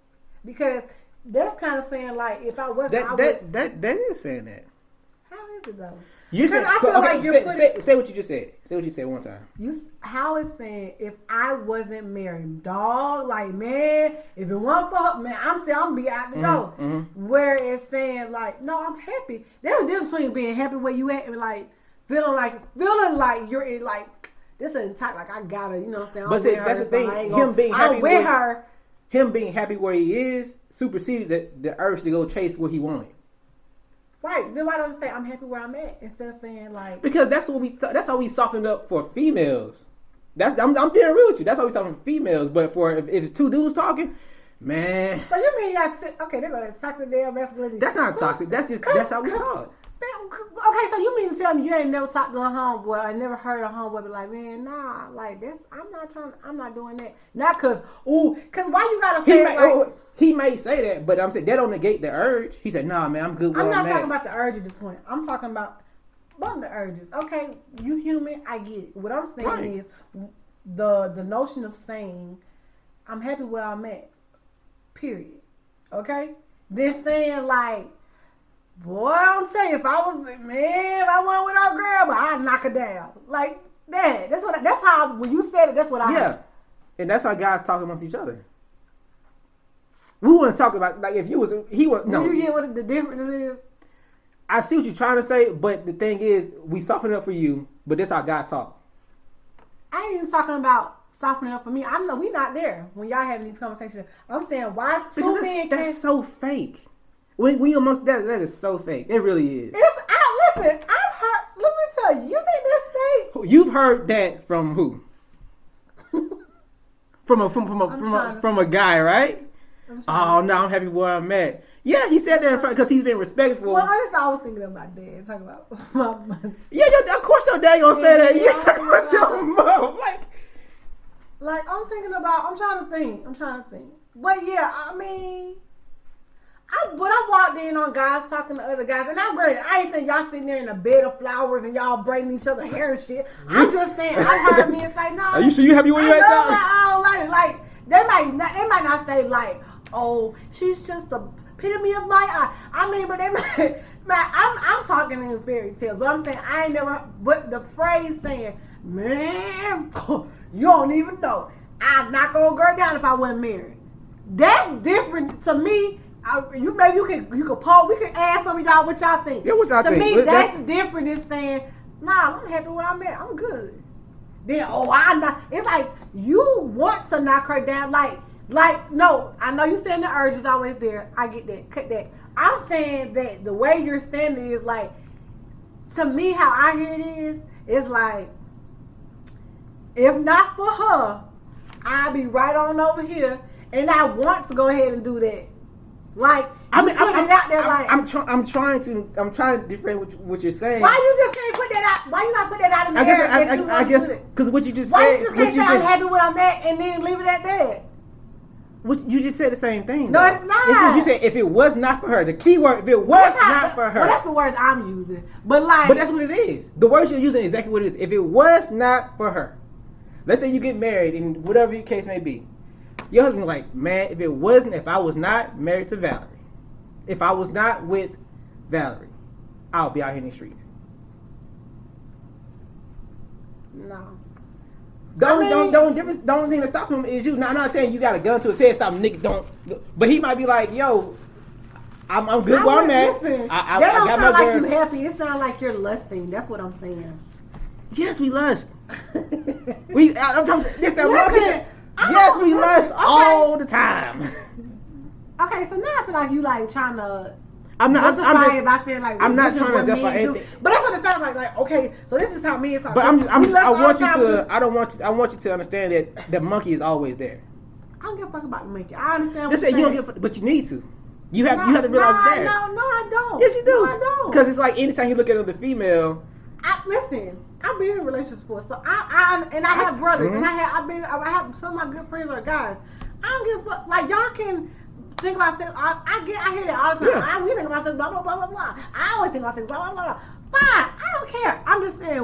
Because that's kind of saying like if I wasn't, I would,
That is saying that.
how is it though?
You said,
I feel
okay,
like you're putting-
say what you just said. Say what you said one time.
How is saying if I wasn't married, dog? Like man, if it wasn't for her, man, I'm saying I'm gonna be out the door. Where it's saying like, no, I'm happy. There's a difference between being happy where you at and like feeling like you're in like this ain't tight. Like I gotta, you know what I'm saying?
But see, that's the thing. Him being happy
I'm with her.
Him being happy where he is superseded the urge to go chase what he wanted.
Right. Then why don't you say I'm happy where I'm at instead of saying like
Because that's how we softened up for females. I'm being real with you. That's how we soften for females. But for if it's two dudes talking, man,
so you mean okay, they're gonna toxic their masculinity.
that's not toxic. That's how we talk.
Okay, so you mean to tell me you ain't never talked to a homeboy? I never heard a homeboy be like, man, nah, like this. I'm not doing that. Not cause why you gotta say it like?
He may say that, but I'm saying that don't negate the urge. He said, "Nah, man, I'm good where
I'm
I'm
not
at."
talking about the urge at this point. I'm talking about one of the urges. Okay, you human, I get it. What I'm saying
Right.
is the notion of saying I'm happy where I'm at. Period. Okay. Then saying like. Boy, I'm saying if I went with our girl, but I'd knock her down like that. That's how when you said it. That's what I
Yeah, and that's how guys talk amongst each other. We wouldn't talk about like if you was he was no.
Do you get what the difference is?
I see what you're trying to say, but the thing is, we soften up for you, but that's how guys talk.
I ain't even talking about softening up for me. I know we not there when y'all having these conversations. I'm saying why two men
That's
can't.
so fake. We amongst that is so fake. It really is.
Listen, I've heard. Let me tell you. You think that's fake?
You've heard that from who? from a guy, right? Oh no, I'm happy where I'm at. Yeah, he said that in front because he's been respectful.
Well, honestly, I was thinking of my dad. Talking about my mother.
Yeah, of course your dad gonna say that.
Yeah,
Yes, of course your mom.
Like I'm trying to think. But yeah, I mean. But I walked in on guys talking to other guys, and I'm great. I ain't saying y'all sitting there in a bed of flowers and y'all braiding each other's hair and shit. I'm just saying I heard men say, "No."
Are you sure you happy where you
I
at
love
now?
my old lady. Like they might not say like, "Oh, she's just the epitome of my eye." I mean, but they might. I'm talking in fairy tales, but I'm saying I ain't never. But the phrase saying, "Man, you don't even know," I'd knock old girl down if I wasn't married. That's different to me. You could poll. We could ask some of y'all what y'all think.
Yeah, what y'all think?
To me,
That's
different than saying, "Nah, I'm happy where I'm at. I'm good." Then I'm not. It's like you want to knock her down. Like no. I know you saying the urge is always there. I get that. Cut that. I'm saying that the way you're standing is like, to me, how I hear it is like, if not for her, I'd be right on over here, and I want to go ahead and do that. Like I'm out there. Like
I'm trying to differentiate what you're saying.
why you just can't put that out? Why you not put that out in the air?
I guess because what you just
why
said.
you just can't say I'm happy where I'm at and then leave it at that?
What you just said the same thing.
No,
though.
it's not.
This is what you said. If it was not for her, the key word. If it was not for her,
well, that's the words I'm using. But like,
but that's what it is. The words you're using is exactly what it is. If it was not for her, let's say you get married and whatever your case may be. Your husband like, man, if I was not married to Valerie, if I was not with Valerie, I'll be out here in the streets.
No.
The only thing that stop him is you. Now, I'm not saying you got a gun to his head, stop him, nigga, don't. But he might be like, yo, I'm good where I'm at.
Listen,
I
that don't
got
sound
my
like
girl.
you happy. It sounds like you're lusting. That's what I'm saying.
Yes, we lust. I'm talking. This that
Listen,
one. Yes, we lust
okay.
all the time.
Okay, so now I feel like you like trying to
I'm not.
justify it by saying like
I'm not
this is
trying to
what
justify
men do.
anything.
But that's what it sounds like. Like, okay, so this is how men talk.
But I want you to.
I
I want you to understand that the monkey is always there.
don't give a fuck about the monkey. I understand.
Just
what
say
you're
you don't
saying.
give, but you need to. You have to realize it's there.
No, I don't.
Yes, you do.
No, I don't.
Because it's like anytime you look at another female.
Listen, I've been in relationships before, so I have brothers,
Mm-hmm.
and I have some of my good friends are guys. I don't give a fuck. Like y'all can think about sex. I hear that all the time.
Yeah.
We think about sex, blah blah blah blah blah. I always think about sex, blah blah blah blah. Fine, I don't care. I'm just saying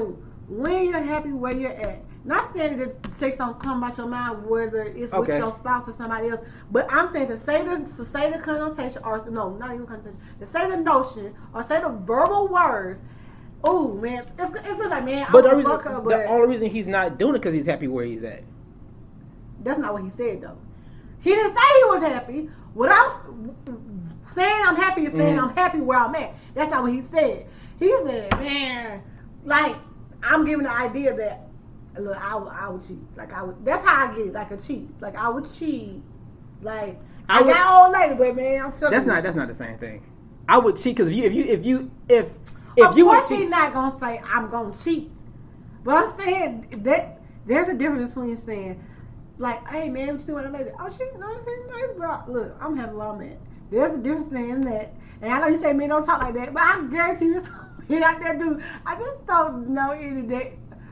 when you're happy where you're at. Not saying that sex don't come out your mind whether it's with
Okay.
your spouse or somebody else, but I'm saying to say the connotation or no, not even connotation, to say the notion or say the verbal words. Oh man, it's been like man.
But
I fuck her, but
the only reason he's not doing it because he's happy where he's at.
that's not what he said though. He didn't say he was happy. What I'm saying, I'm happy is saying I'm happy where I'm at. That's not what he said. He said, man, like I'm giving the idea that look, I would cheat. Like I would. That's how I get it. Like a cheat. Like I would cheat. Like I got old lady, but man, I'm telling you.
That's not the same thing. I would cheat because if you
Of
would
course,
cheat,
he's not gonna say I'm gonna cheat, but I'm saying that there's a difference between saying, like, "Hey man, what you doing with a lady?" Oh, she nice, bro. Look, I'm happy where I'm at. There's a difference in that, and I know you say men don't talk like that, but I guarantee you, men out there do. I just don't know any of that.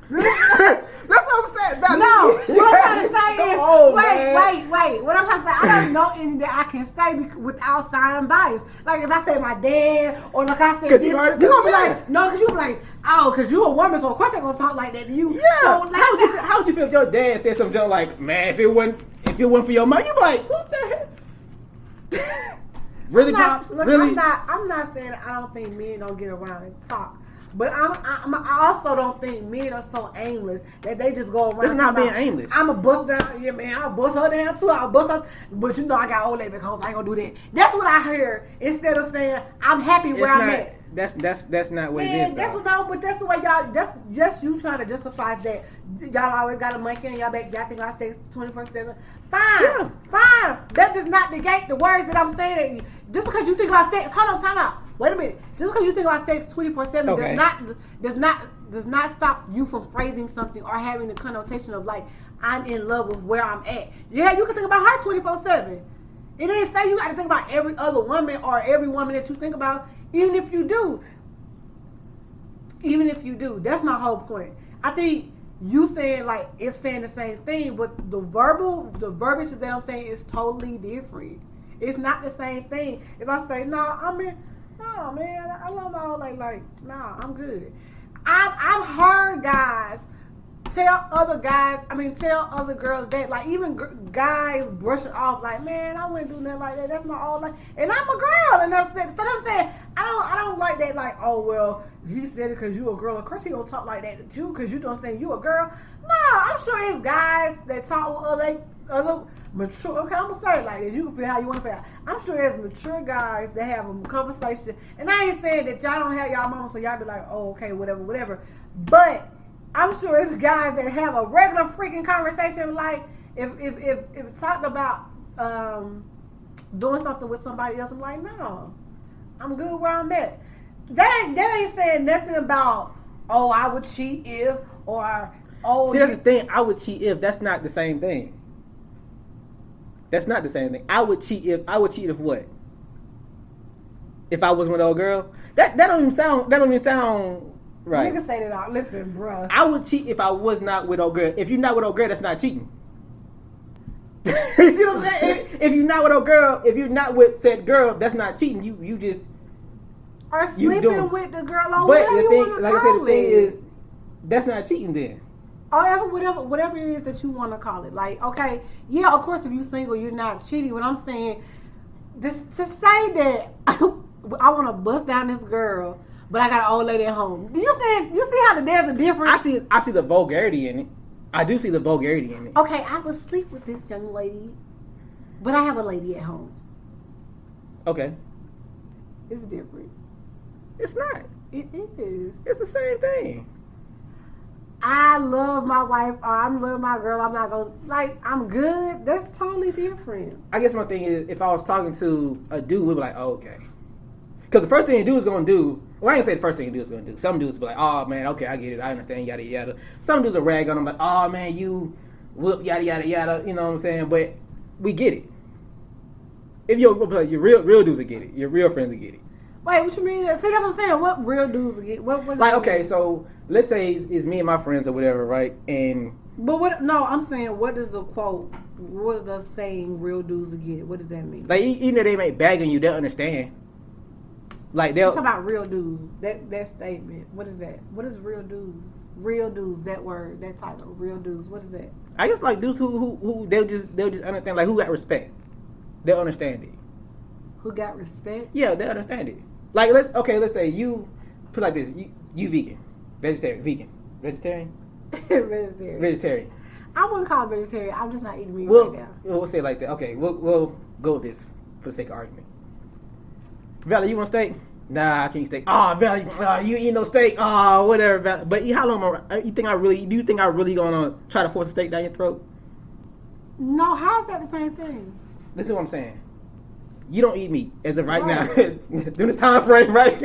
that's what I'm saying.
No, what I'm trying to say is,
Come on, man.
wait. What I'm trying to say, I don't know any that I can say without sign bias. Like if I say my dad, or like I said, you're gonna be like, no, because you be like, oh, because you a woman, so of course they're gonna talk like that to you.
Yeah.
So, like,
How would you feel if your dad said something like, man, if it wasn't for your mom, you'd be like, what the heck? Really, Pops? Really?
I'm not saying I don't think men don't get around and talk. But I also don't think men are so aimless that they just go around.
It's not being
about,
aimless.
I'm a bust down, yeah, man. I'll bust her down too. I'll bust her, but you know I got old lady because I ain't gonna do that. That's what I hear instead of saying I'm happy where I'm at.
That's not what
Man,
it is.
that's
Though.
what no, but that's the way y'all. That's just you trying to justify that y'all always got a monkey in y'all back. Y'all think I sex 24/7. Fine,
Yeah.
fine. That does not negate the words that I'm saying. At you. Just because you think about sex, hold on, time out. Wait a minute. Just because you think about sex 24/7
Okay.
does not stop you from phrasing something or having the connotation of like I'm in love with where I'm at. Yeah, you can think about her 24/7. It didn't say you got to think about every other woman or every woman that you think about. Even if you do, that's my whole point. I think you saying like it's saying the same thing, but the verbiage that I'm saying is totally different. It's not the same thing. If I say no, man, I love my old lady. Like, nah, I'm good. I've heard guys tell other girls that, like, even guys brush it off, like, man, I wouldn't do nothing like that. That's my old lady, and I'm a girl, and that's it. So I'm saying I don't like that. Like, oh well, he said it because you a girl. Of course he gonna talk like that to you because you don't think you a girl. No, I'm sure it's guys that talk with other mature. Okay, I'm gonna say it like this. You can feel how you want to feel. I'm sure there's mature guys that have a conversation, and I ain't saying that y'all don't have y'all mama, so y'all be like, oh, okay, whatever. But I'm sure it's guys that have a regular freaking conversation. Like if talked about doing something with somebody else, I'm like, no, I'm good where I'm at. That ain't saying nothing about, oh, I would cheat if, or oh.
See, that's the thing. I would cheat if. That's not the same thing. That's not the same thing. I would cheat if what? If I was with an old girl? That don't even sound right.
Niggas say that out. Listen, bruh.
I would cheat if I was not with old girl. If you're not with old girl, that's not cheating. You see what I'm saying? If you're not with old girl, if you're not with said girl, that's not cheating. You just
or sleeping with the girl or
but
whatever
the
you
thing,
want to
like I said, the thing
it.
is, that's not cheating then.
or whatever it is that you want to call it. Like, okay, yeah, of course, if you single, you're not cheating. What I'm saying, just to say that I want to bust down this girl, but I got an old lady at home. Do you see how there's a difference?
I see the vulgarity in it. I do see the vulgarity in it.
Okay, I would sleep with this young lady, but I have a lady at home.
Okay.
It's different.
It's not.
It is.
It's the same thing.
I love my wife, or I love my girl. I'm not gonna I'm good. That's totally different.
I guess my thing is, if I was talking to a dude, we'd be like, oh, okay. Because the first thing a dude is gonna do, well, I ain't say the first thing a dude is gonna do. Some dudes be like, oh man, okay, I get it, I understand, yada yada. Some dudes will rag on them like, oh man, you whoop, yada yada yada. You know what I'm saying? But we get it. If your real dudes will get it, your real friends will get it.
Wait, what you mean? See, that's what I'm saying. What real dudes get? What
like, okay, so let's say it's me and my friends or whatever, right? And
but what? No, I'm saying, what is the quote? What is the saying? Real dudes will get it. What does that mean?
Like, even if they may bag on you, they'll understand. Like they'll
talk about real dudes. That statement. What is that? What is real dudes? Real dudes. That word. That title. Real dudes. What is that?
I guess like dudes who they'll just understand. Like, who got respect. They'll understand it.
Who got respect?
Yeah, they'll understand it. Like, let's say you put like this. You vegan, vegetarian. Vegetarian.
I wouldn't call it vegetarian. I'm just not eating meat
right
now.
We'll say it like that. Okay, we'll go with this for the sake of argument. Valerie, you want steak? Nah, I can't eat steak. Oh, Valerie, you eat no steak. Oh, whatever. Valerie. But how long? Do you think I really gonna try to force a steak down your throat?
No, how's that the same thing?
Listen to what I'm saying. You don't eat meat as of right now. During this time frame, right?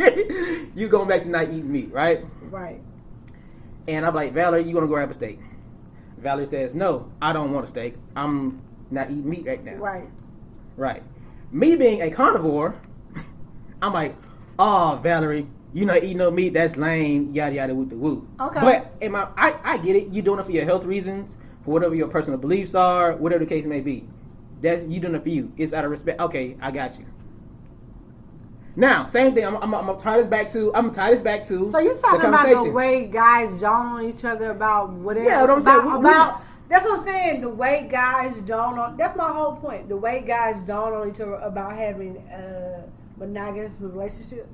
You going back to not eating meat, right?
Right.
And I'm like, Valerie, you gonna go grab a steak? Valerie says, no, I don't want a steak. I'm not eating meat right now.
Right.
Right. Me being a carnivore, I'm like, oh, Valerie, you not eating no meat, that's lame, yada yada woo woo.
Okay.
But I get it. You doing it for your health reasons, for whatever your personal beliefs are, whatever the case may be. That's you doing it for you. It's out of respect. Okay, I got you. Now, same thing. I'm gonna tie this back to.
So you talking about the way guys yawn on each other about whatever?
Yeah, what I'm saying.
That's what I'm saying. The way guys yawn on. That's my whole point. The way guys yawn on each other about having a monogamous relationship,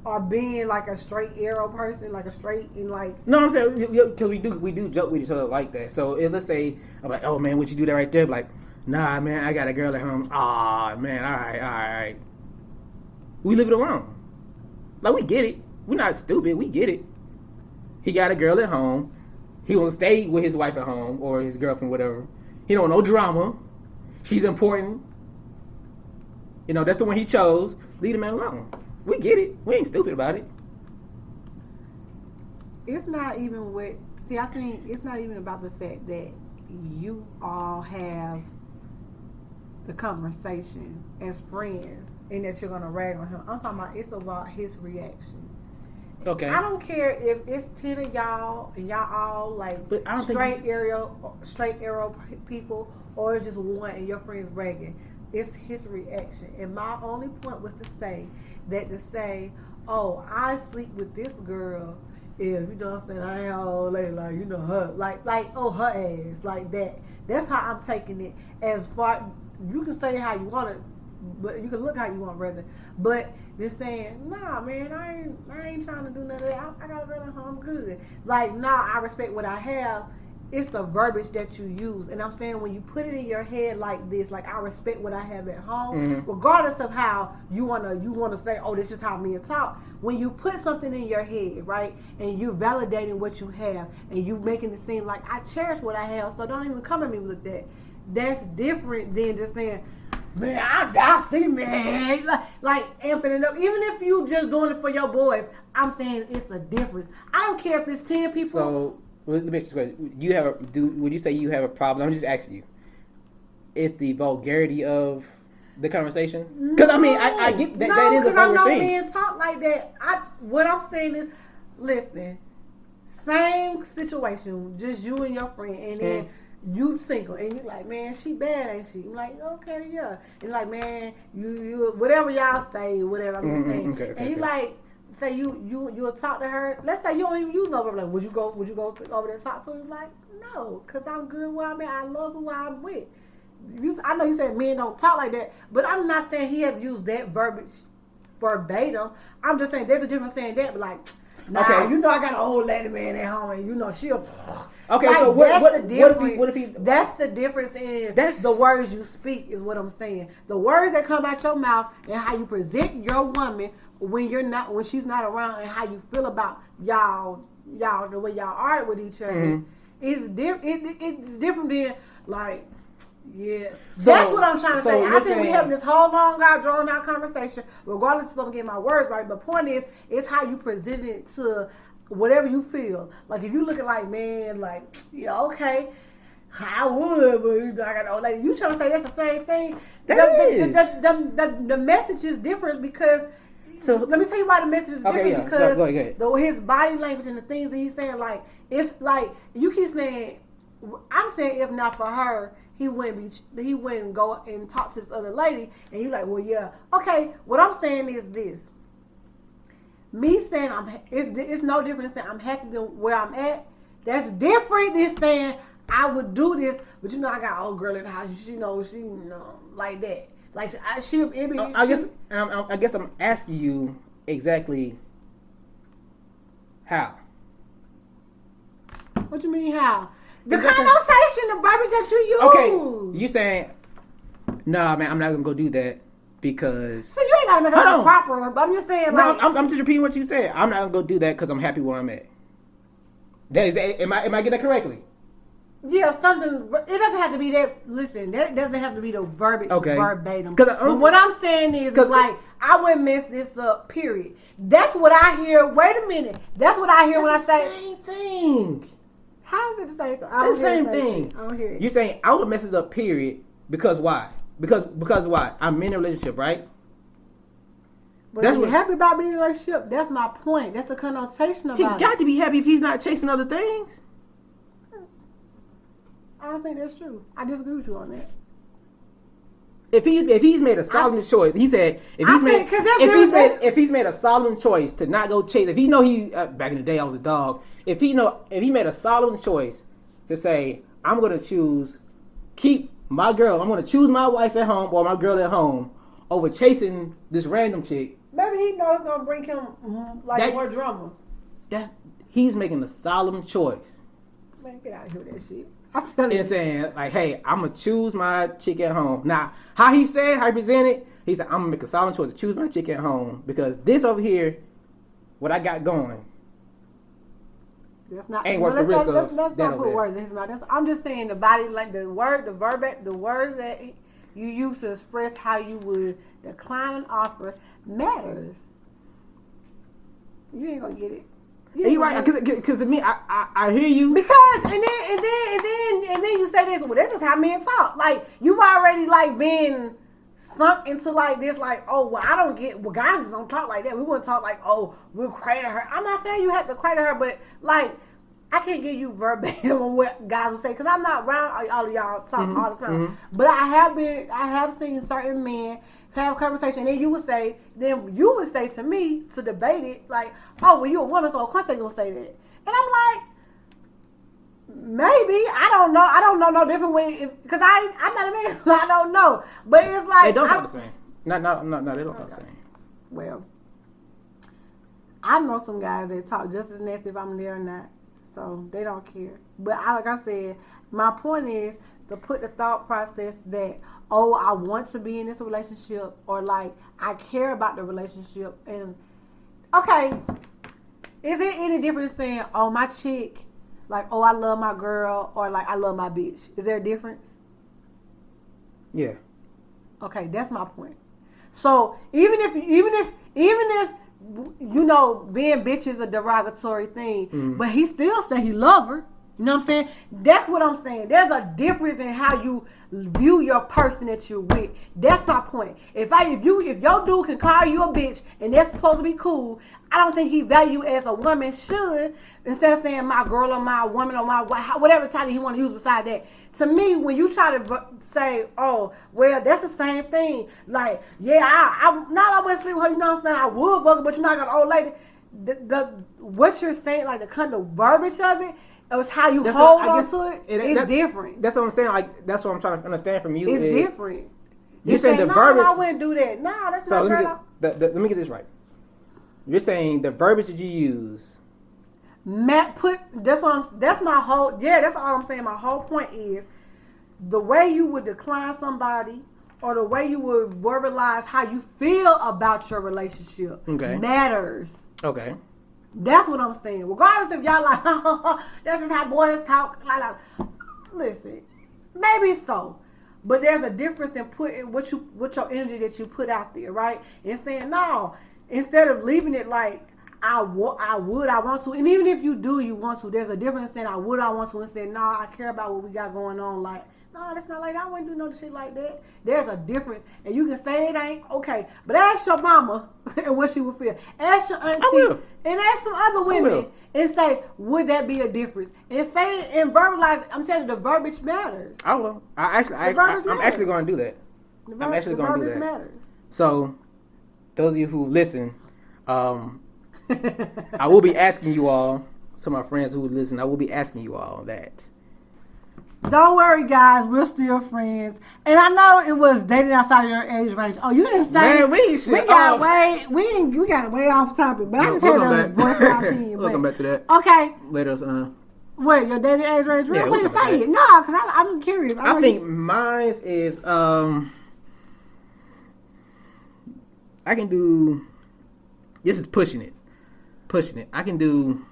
or being like a straight arrow person, like a straight and like.
No, I'm saying because we do joke with each other like that. So let's say I'm like, oh man, would you do that right there? Like, nah, man, I got a girl at home. Ah, man, all right. We leave it alone. Like, we get it. We're not stupid. We get it. He got a girl at home. He wants to stay with his wife at home or his girlfriend, whatever. He don't want no drama. She's important. You know, that's the one he chose. Leave the man alone. We get it. We ain't stupid about it.
It's not even what. See, I think it's not even about the fact that you all have the conversation as friends and that you're gonna rag on him. I'm talking about it's about his reaction.
Okay.
I don't care if it's 10 of y'all and y'all all like straight arrow people, or it's just one and your friend's bragging. It's his reaction. And my only point was to say, oh, I sleep with this girl if, you know what I'm saying, I ain't old lady, like, you know, her, like, oh, her ass, like that. That's how I'm taking it. As far, you can say how you want it, but you can look how you want, rather. But just saying, nah, man, I ain't trying to do none of that. I got a girl at home, I'm good. Like, nah, I respect what I have. It's the verbiage that you use. And I'm saying, when you put it in your head like this, like, I respect what I have at home, regardless of how you wanna say, oh, this is how men talk. When you put something in your head, right, and you validating what you have, and you making it seem like I cherish what I have, so don't even come at me with that. That's different than just saying, man, I see, man. Like amping it up. Even if you just doing it for your boys, I'm saying it's a difference. I don't care if it's 10 people.
So, let me ask you a question. Would you say you have a problem? I'm just asking you. It's the vulgarity of the conversation? Because, I mean, I get that. No, that is a vulgar thing.
I know men talk like that. What I'm saying is, listen, same situation, just you and your friend, and then you single, and you like, man, she bad, ain't she? I'm like, okay, yeah. And like, man, you whatever y'all say, whatever I'm just saying. And you like, say you'll talk to her. Let's say you don't even use no verb. Like, would you go over there and talk to him? Like, no, because I'm good where I'm at. I love who I'm with. I know you said men don't talk like that, but I'm not saying he has used that verbiage verbatim. I'm just saying there's a difference saying that, but like, nah,
Okay.
you know I got an old lady man at home, and you know she'll.
Okay,
like,
so what if he?
That's the difference in
That's-
the words you speak is what I'm saying. The words that come out your mouth and how you present your woman when she's not around, and how you feel about y'all the way y'all are with each other is different. It's different than like. Yeah,
So-
that's what I'm trying to
so
say. I
you're
think we
saying-
having this whole long, drawn out conversation, regardless if I'm getting my words right. The point is, it's how you present it to whatever you feel. Like if you looking like, man, like, yeah, okay, I would, but you know, I got an old lady. You trying to say that's the same thing? The message is different because.
So-
let me tell you why the message is
Okay,
different
yeah.
because
Go ahead.
his body language and the things that he's saying, like if like you keep saying, I'm saying if not for her, he wouldn't go and talk to this other lady, and you like, well, yeah, okay. What I'm saying is this: me saying it's no different than saying I'm happy than where I'm at. That's different than saying I would do this, but you know I got an old girl in the house. She like that. Like
I guess I'm asking you exactly how.
What you mean how? The
Exactly.
connotation, the verbiage that you use.
Okay, you saying, nah, man, I'm not gonna go do that because.
So you ain't gotta make it
Hold on.
proper, but I'm just saying,
No,
like,
I'm just repeating what you said. I'm not gonna go do that because I'm happy where I'm at. Am I getting that correctly?
yeah, something. It doesn't have to be that. Listen, that doesn't have to be the verbiage
Okay.
verbatim.
'Cause
But what I'm saying is like, I wouldn't mess this up. Period. That's what I hear. Wait a minute. That's what I hear when I say.
Same thing.
How is it the same thing?
It's the same thing.
I don't hear it.
You're saying I would mess this up. Period. Because why? Because why? I'm in a relationship, right?
But
That's
if you're
what-
happy about being in a relationship, that's my point. That's the connotation
He
about
got
it.
to be happy if he's not chasing other things.
I don't think that's true. I disagree with you on that.
If he's made a solemn choice, he said if
I
he's
think-
made
'cause that's
if he's made a solemn choice to not go chase, if he know back in the day I was a dog. If he made a solemn choice to say I'm gonna keep my girl, I'm gonna choose my wife at home or my girl at home over chasing this random chick.
Maybe he knows it's gonna bring him
That-
more drama.
He's making a solemn choice.
Man, get out of here with that shit. I'm telling you.
And saying like, hey, I'm gonna choose my chick at home. Now, how he presented, he said, I'm gonna make a solemn choice to choose my chick at home because this over here, what I got going,
That's not
ain't worth the risk of
let's
that
not
over
put
there.
words in his mouth. I'm just saying the body, like the words that you use to express how you would decline an offer matters. You ain't gonna get it.
you right? Because to me, I hear you.
Because and then you say this. Well, that's just how men talk. Like you've already like been sunk into like this. Like, oh well, I don't get. Well, guys just don't talk like that. We wouldn't talk like, oh, we'll cradle her. I'm not saying you have to cradle her, but like I can't give you verbatim on what guys will say because I'm not around all of y'all talk all the time. But I have seen certain men have a conversation, and then you would say to me to debate it, like, oh, well, you're a woman, so of course they're gonna say that. And I'm like, maybe I don't know no different way because I'm not a man, so I don't know. But it's like
They don't talk the same. No, they don't talk the same.
Well, I know some guys that talk just as nasty if I'm there or not, so they don't care. But like I said, my point is to put the thought process that, oh, I want to be in this relationship, or like I care about the relationship, and okay, is it any difference saying, oh, my chick, like, oh, I love my girl, or like I love my bitch? Is there a difference?
Yeah.
Okay, that's my point. So even if you know being bitch is a derogatory thing, but he still say he love her. You know what I'm saying? That's what I'm saying. There's a difference in how you view your person that you're with. That's my point. If your dude can call you a bitch and that's supposed to be cool, I don't think he value as a woman should. Instead of saying my girl or my woman or my wife, whatever title he want to use beside that. To me, when you try to say, oh, well, that's the same thing. Like, yeah, I wouldn't sleep with her. You know what I'm saying? I would fuck her, but you're not gonna old lady. What you're saying, like the kind of verbiage of it. It was how you hold on to it. It's different.
That's what I'm saying. Like that's what I'm trying to understand from you.
It's different.
You're saying the verbiage.
I wouldn't do that. No, that's
so
not
let me get this right. You're saying the verbiage that you use.
That's my whole. Yeah, that's all I'm saying. My whole point is the way you would decline somebody or the way you would verbalize how you feel about your relationship matters.
Okay.
That's what I'm saying. Regardless if y'all like, that's just how boys talk. Like, listen, maybe so, but there's a difference in putting what your energy that you put out there, right? And saying no, instead of leaving it like I want to, and even if you want to, there's a difference in saying I want to and saying no, I care about what we got going on. Like, no, that's not like that. I wouldn't do no shit like that. There's a difference, and you can say it ain't okay, but ask your mama and what she would feel. Ask your auntie and ask some other women and say, would that be a difference? And say it and verbalize. I'm telling you, the verbiage matters.
I will. I'm actually going to do that. I'm actually going to do that.
Matters.
So, those of you who listen, I will be asking you all. Some of my friends who listen, I will be asking you all that.
Don't worry, guys. We're still friends, and I know it was dating outside of your age range. Oh, you didn't say.
Man, we
got way off topic, but I just had to voice my opinion.
Welcome back to that.
Okay.
Later.
Wait, your dating age range?
Yeah,
we didn't say it. No, because I'm curious.
I think mine is I can do. This is pushing it. I can do.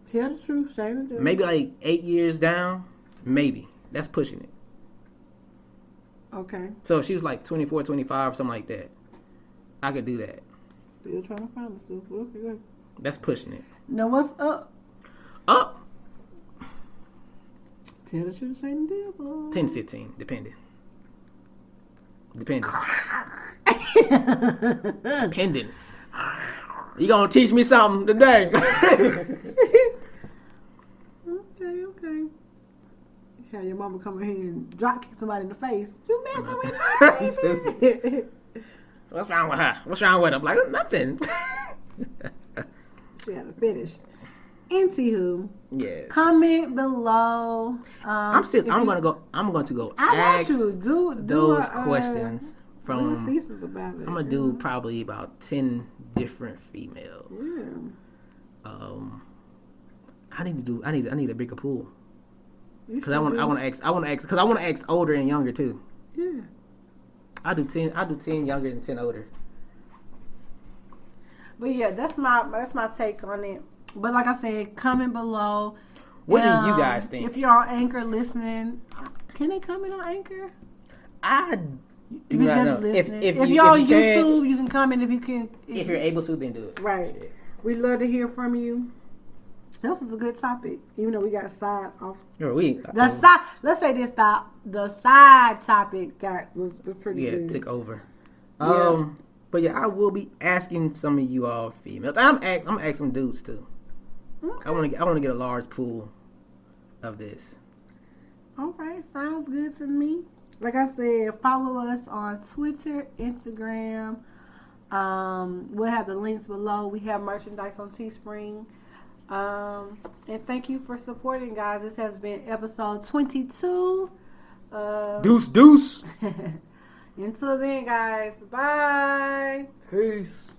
Tell the truth, say the truth.
Maybe like 8 years down. Maybe. That's pushing it.
Okay.
So if she was like 24, 25, something like that, I could do that.
Still trying to find the stuff. Okay.
That's pushing it.
Now what's up?
Up.
Tell the truth, say the devil.
10, 15, depending. Depending. You gonna teach me something today?
Okay. Have your mama come in here and drop kick somebody in the face. You messing with my baby.
What's wrong with her? What's wrong with her? I'm like, nothing.
She had to finish. Anywho,
yes.
Comment below.
I'm going to go ask those questions from.
Do a thesis about it.
I'm gonna do probably about 10 different females.
Yeah.
I need a bigger pool. Because I want to ask older and younger too.
Yeah. I do
10 younger and 10 older.
But yeah, that's my take on it. But like I said, comment below.
What do you guys think?
If you're on Anchor listening, can they comment on Anchor?
I do
not know. If you're on YouTube, you can comment if you can.
If you're able to, then do it.
Right. We'd love to hear from you. This was a good topic, even though we got side off. Let's say this the side topic was pretty good.
Yeah, took over.
Yeah.
But yeah, I will be asking some of you all females. I'm asking dudes too.
Okay.
I want to get a large pool of this.
All right, sounds good to me. Like I said, follow us on Twitter, Instagram. We'll have the links below. We have merchandise on Teespring. And thank you for supporting, guys. This has been episode 22.
Deuce.
Until then, guys. Bye.
Peace.